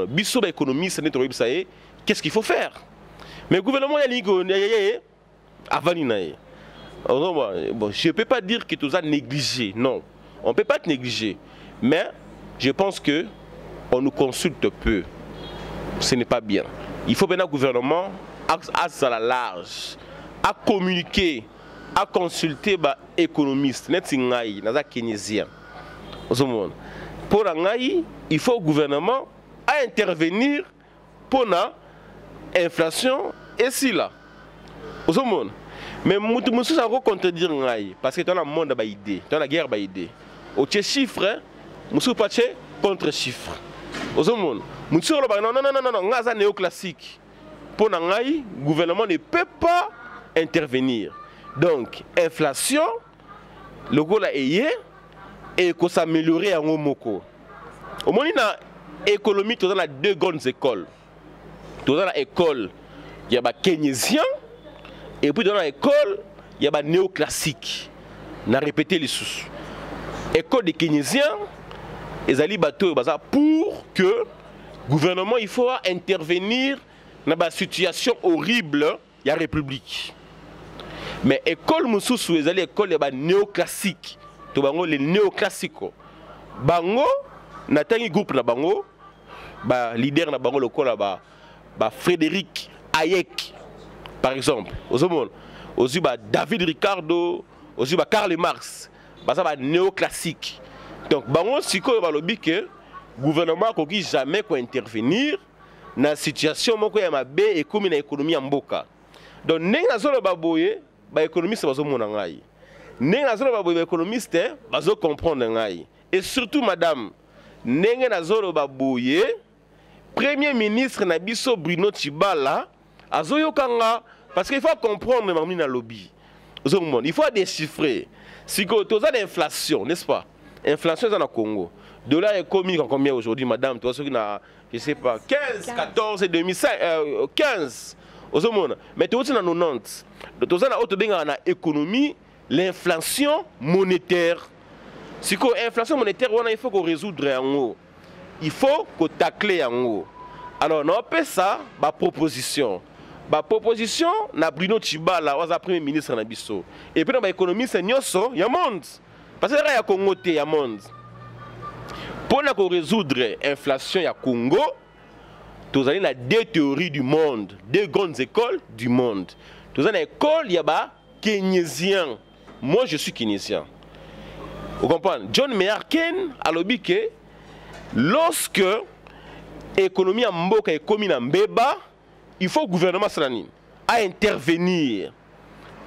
Bisso économiste, qu'est-ce qu'il faut faire? Mais le gouvernement a dit Avani nae. Bon, je ne peux pas dire que tout ça négligé, non. On ne peut pas être négligé. Mais je pense qu'on nous consulte peu. Ce n'est pas bien. Il faut bien un gouvernement à la large, à communiquer, à consulter les économistes, les keynésiens. Pour l'angaï, il faut au gouvernement à intervenir pour l'inflation et si là. Mais nous sommes contredire parce que dans le monde a idée, dans la guerre a idée. Au chiffre, nous sommes pas contre chiffre. Nous sommes non, néoclassique. Pour le gouvernement ne peut pas intervenir. Donc, inflation, le goal est et que s'améliorer en Omoko. Au moins, l'économie, tu as deux grandes écoles. Tu as l'école, il y a les keynésiens, et puis dans l'école, il y a les néoclassiques. On a répété les sous. L'école des keynésiens, ils allaient bateau pour que le gouvernement il faut intervenir dans la situation horrible de la République. Mais l'école Moussoussou, ils allaient l'école des néoclassiques. Les néoclassiques. Bango, natangi groupe na bango, leader na bango lokola Frédéric Hayek par exemple. Aussi David Ricardo, aussi Karl Marx, ça néoclassique. Donc bango siko ba lobi que gouvernement ko ki jamais ko intervenir na situation moko ya mabe et comme na économie ya mboka. Donc nenga zolo baboye ba économiste bazo mona ngai. Nenga zolo baboye ba économiste bazo comprendre ngai. Et surtout madame nenga zolo baboye Premier ministre na biso Bruno Tshibala azo yokanga parce qu'il faut comprendre mamni na lobby. Il faut déchiffrer. Si tu as l'inflation, n'est-ce pas? Inflation dans le Congo. Dollar est commis en combien aujourd'hui, madame? Tu vois, je ne sais pas, 15, 14 et 2005, 15. Mais tu as aussi dans 90. Tu as dans l'économie, l'inflation monétaire. Si tu as l'inflation monétaire, il faut qu'on résoudre en haut. Il faut qu'on tacle en haut. Alors, on appelle ça ma proposition. La proposition, na Bruno Tshibala, le premier ministre na biso. Et puis dans l'économie, c'est nyoso, il y a monde. Parce que là, il y a Congo, il y a monde. Pour résoudre l'inflation au Congo, nous avons deux théories du monde, deux grandes écoles du monde. Nous avons une école, il y a keynésien. Moi, je suis keynésien. Vous comprenez? John Maynard Keynes a dit que lorsque l'économie en mboka est commis en mbeba, il faut le gouvernement à intervenir.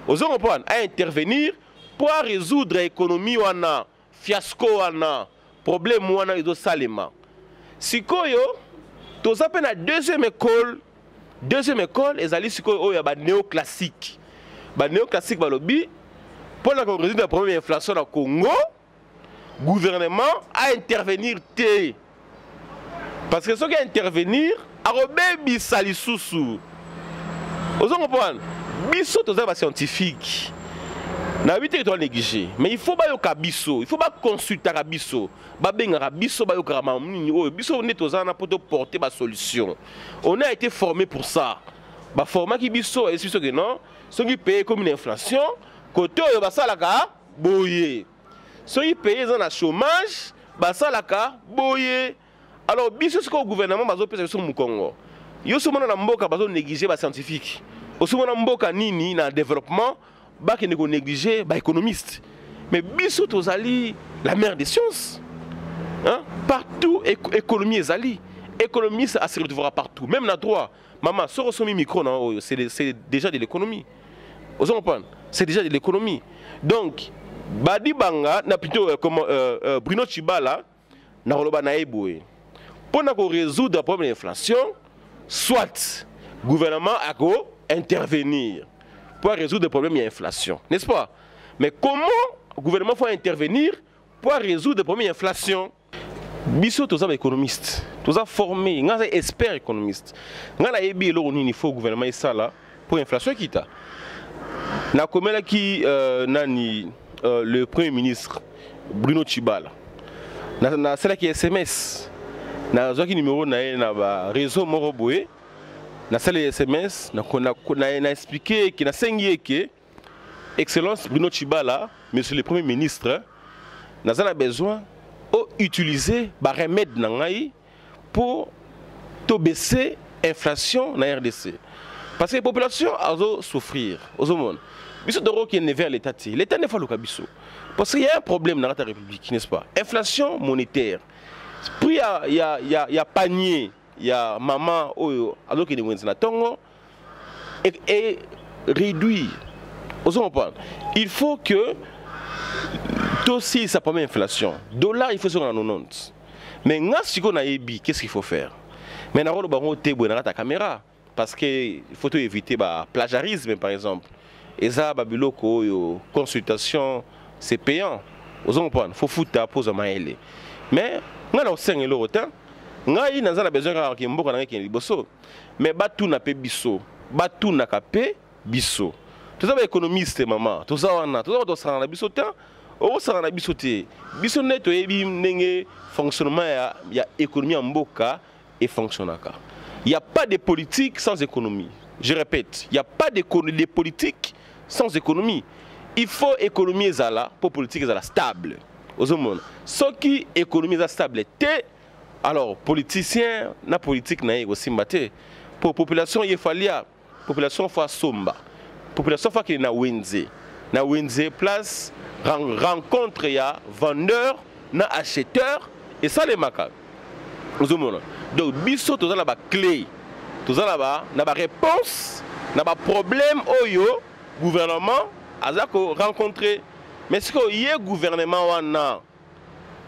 Vous comprenez? À intervenir pour résoudre l'économie ou un fiasco ou un problème ou un salema. Si vous avez la deuxième école, ils allaient sur le néoclassique. Le néoclassique, pour résoudre le problème de l'inflation au Congo, le gouvernement a intervenir. Parce que ce qui a intervenir, Arobebi Salisusu. Vous comprenez? Bisso, tous les scientifiques. Na vite que tu as négligé. Mais il faut pas yoka bisso. Il faut pas consulter bisso. Babenga bisso, ba yoka mamni. Bisso, on est tous en pour porter ma solution. On a été formé pour ça. Ba format qui bisso, et c'est ce que non. Ceux qui payent comme une inflation, côté ba salaka boyer. Ceux qui payent dans le chômage, ba salaka boyer. Alors, biso ce que le gouvernement bazo pesa sur mu Congo. Yo somo na mboka bazo négliger ba scientifique. Osomo na mboka nini na développement ba ke nego négliger ba économiste. Mais biso tozali la mère des sciences. Hein? Partout économie ezali. Économie ça se retrouvera partout, même na droit. Maman, so resomi micro non, c'est déjà de l'économie. Vous comprenez? C'est déjà de l'économie. Donc Badi Banga na plutôt Bruno Tshibala na roloba na eboye. Pour résoudre le problème de l'inflation, soit le gouvernement a intervenir pour résoudre le problème de l'inflation. N'est-ce pas? Mais comment le gouvernement faut intervenir pour résoudre le problème de l'inflation? Biso, tous les économistes, tous les formés, tous les experts économistes. Il faut le gouvernement pour l'inflation qui est. Le Premier ministre Bruno Tshibala, c'est là qui est SMS. Na zoki numéro na réseau Moroboé na salle SMS na expliqué que na sengi que Excellence Bruno Tshibala, monsieur le Premier ministre, nous avons besoin d'utiliser des remèdes pour baisser l'inflation dans la RDC. Parce que la population a souffrir. Vers l'État. L'État n'est pas le cas. Parce qu'il y a un problème dans la République, n'est-ce pas? Inflation monétaire. Puis il y a panier, il y a maman, alors qu'il y a tongo, et réduire. Il faut que aussi ça permet l'inflation. Dollar, il faut sur la 90. Mais si on a ébi, qu'est-ce qu'il faut faire? Mais on a ta caméra parce qu'il faut éviter le plagiarisme par exemple. Et ça, consultation, c'est payant. Il faut foutre la pause à maïle. Mais on a 5 euros de temps. On a besoin de mboka. Mais tout n'a pas biso. Tout n'a pas biso. Tout ça économiste maman. Tout ça on a biso temps. On a biso te. Biso net fonctionnement il y a économie en mboka et fonctionnaka. Il n'y a pas de politique sans économie. Je répète, il n'y a pas de politique sans économie. Il faut économiser ça pour politique stable. Ce qui économie stable, alors politicien na politique na aussi maté. Pour population il faut population faut somba. Population faut qu'il na wenze. Na wenze place rencontre ya vendeur na acheteur et ça les macaques. Donc biso tout ça là clé. Tout ça là na réponse, na problème oyo gouvernement a rencontré. Mais ce que y a gouvernement wana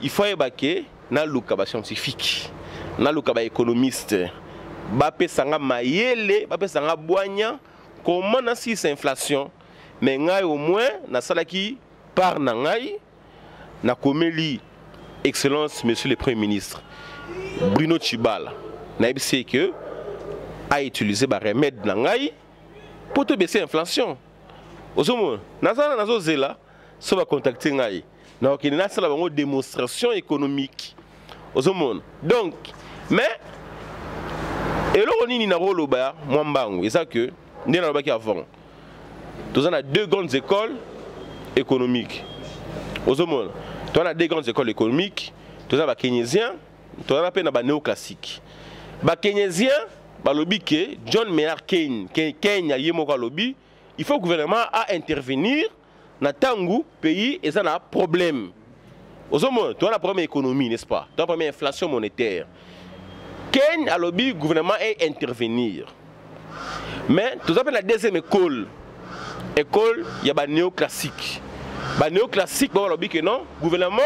il faut ébaquer na luka scientifique, na luka économiste. Ba pesanga mayele, ba pesanga boanya comment na si inflation. Mais ngai au moins na sala qui par na ngai na komeli Excellence monsieur le Premier ministre Bruno Tshibala na ebisi que a utilisé ba remède na ngai pour te baisser l'inflation. Ozomo nazana nazozela so ba contacter ngai na okina sala bango démonstration économique. Ozomo donc mais eloko nini na roloba mwambangu eza que ndena lobaki avant nous avons 2 grandes écoles économiques. Ozomo tu as 2 grandes écoles économiques, tu as les Keynésiens, tu as les néoclassiques. Les Keynésiens, John Maynard Keynes, Kenya yemoka lobby, il faut que le gouvernement a intervenir dans le pays et ça a un problème. Ozomo, tu as la première économie, n'est-ce pas? Tu as la première inflation monétaire. Kenya a lobby, le gouvernement a intervenir. Mais tu as la deuxième école. École, il y a les néoclassiques. Les néoclassiques, que non, le gouvernement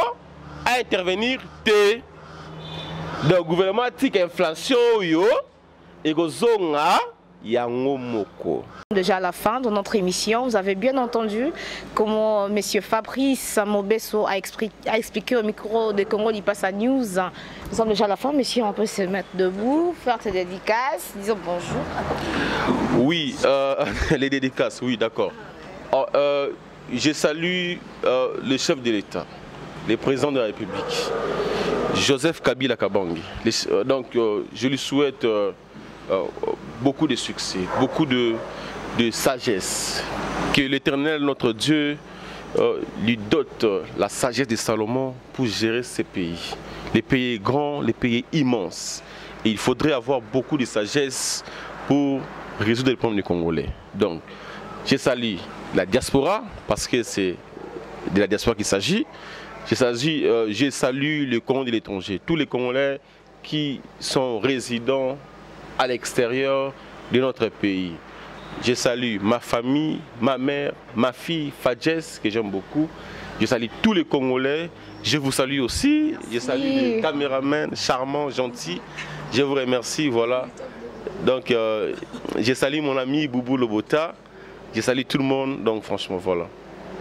a intervenir. Donc, le gouvernement a dit que l'inflation est déjà à la fin de notre émission, vous avez bien entendu comment M. Fabrice Mobesso a expliqué au micro de Congo Lipasa News. Nous sommes déjà à la fin, monsieur, on peut se mettre debout, faire ses dédicaces, disons bonjour. Oui, les dédicaces, oui, d'accord. Je salue le chef de l'État, le président de la République, Joseph Kabila Kabange. Donc, je lui souhaite beaucoup de succès, beaucoup de sagesse. Que l'Éternel, notre Dieu, lui dote la sagesse de Salomon pour gérer ces pays. Les pays grands, les pays immenses. Et il faudrait avoir beaucoup de sagesse pour résoudre les problèmes des Congolais. Donc, je salue la diaspora, parce que c'est de la diaspora qu'il s'agit. Je salue le Congo de l'étranger, tous les Congolais qui sont résidents à l'extérieur de notre pays. Je salue ma famille, ma mère, ma fille, Fadjes, que j'aime beaucoup. Je salue tous les Congolais. Je vous salue aussi. Je salue les caméramans charmants, gentils. Je vous remercie. Voilà. Donc, je salue mon ami Boubou Lobota. Je salue tout le monde. Donc, franchement, voilà.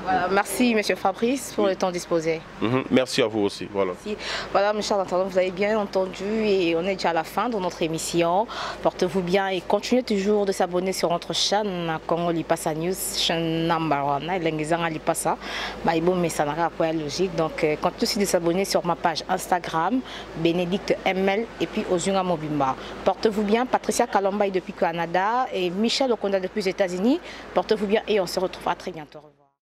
Voilà, merci M. Fabrice pour le temps disposé. Merci à vous aussi. Voilà. Merci. Voilà, mes chers internautes, vous avez bien entendu et on est déjà à la fin de notre émission. Portez-vous bien et continuez toujours de s'abonner sur notre chaîne Congo Lipasa News, chaîne number 1. L'engagement Lipasa, mais ça n'a pas logique. Donc, continuez aussi de s'abonner sur ma page Instagram, Bénédicte ML et puis Ozunga Mobimba. Portez-vous bien, Patricia Kalombaï depuis Canada et Michel Okonda depuis les États-Unis. Portez-vous bien et on se retrouvera très bientôt.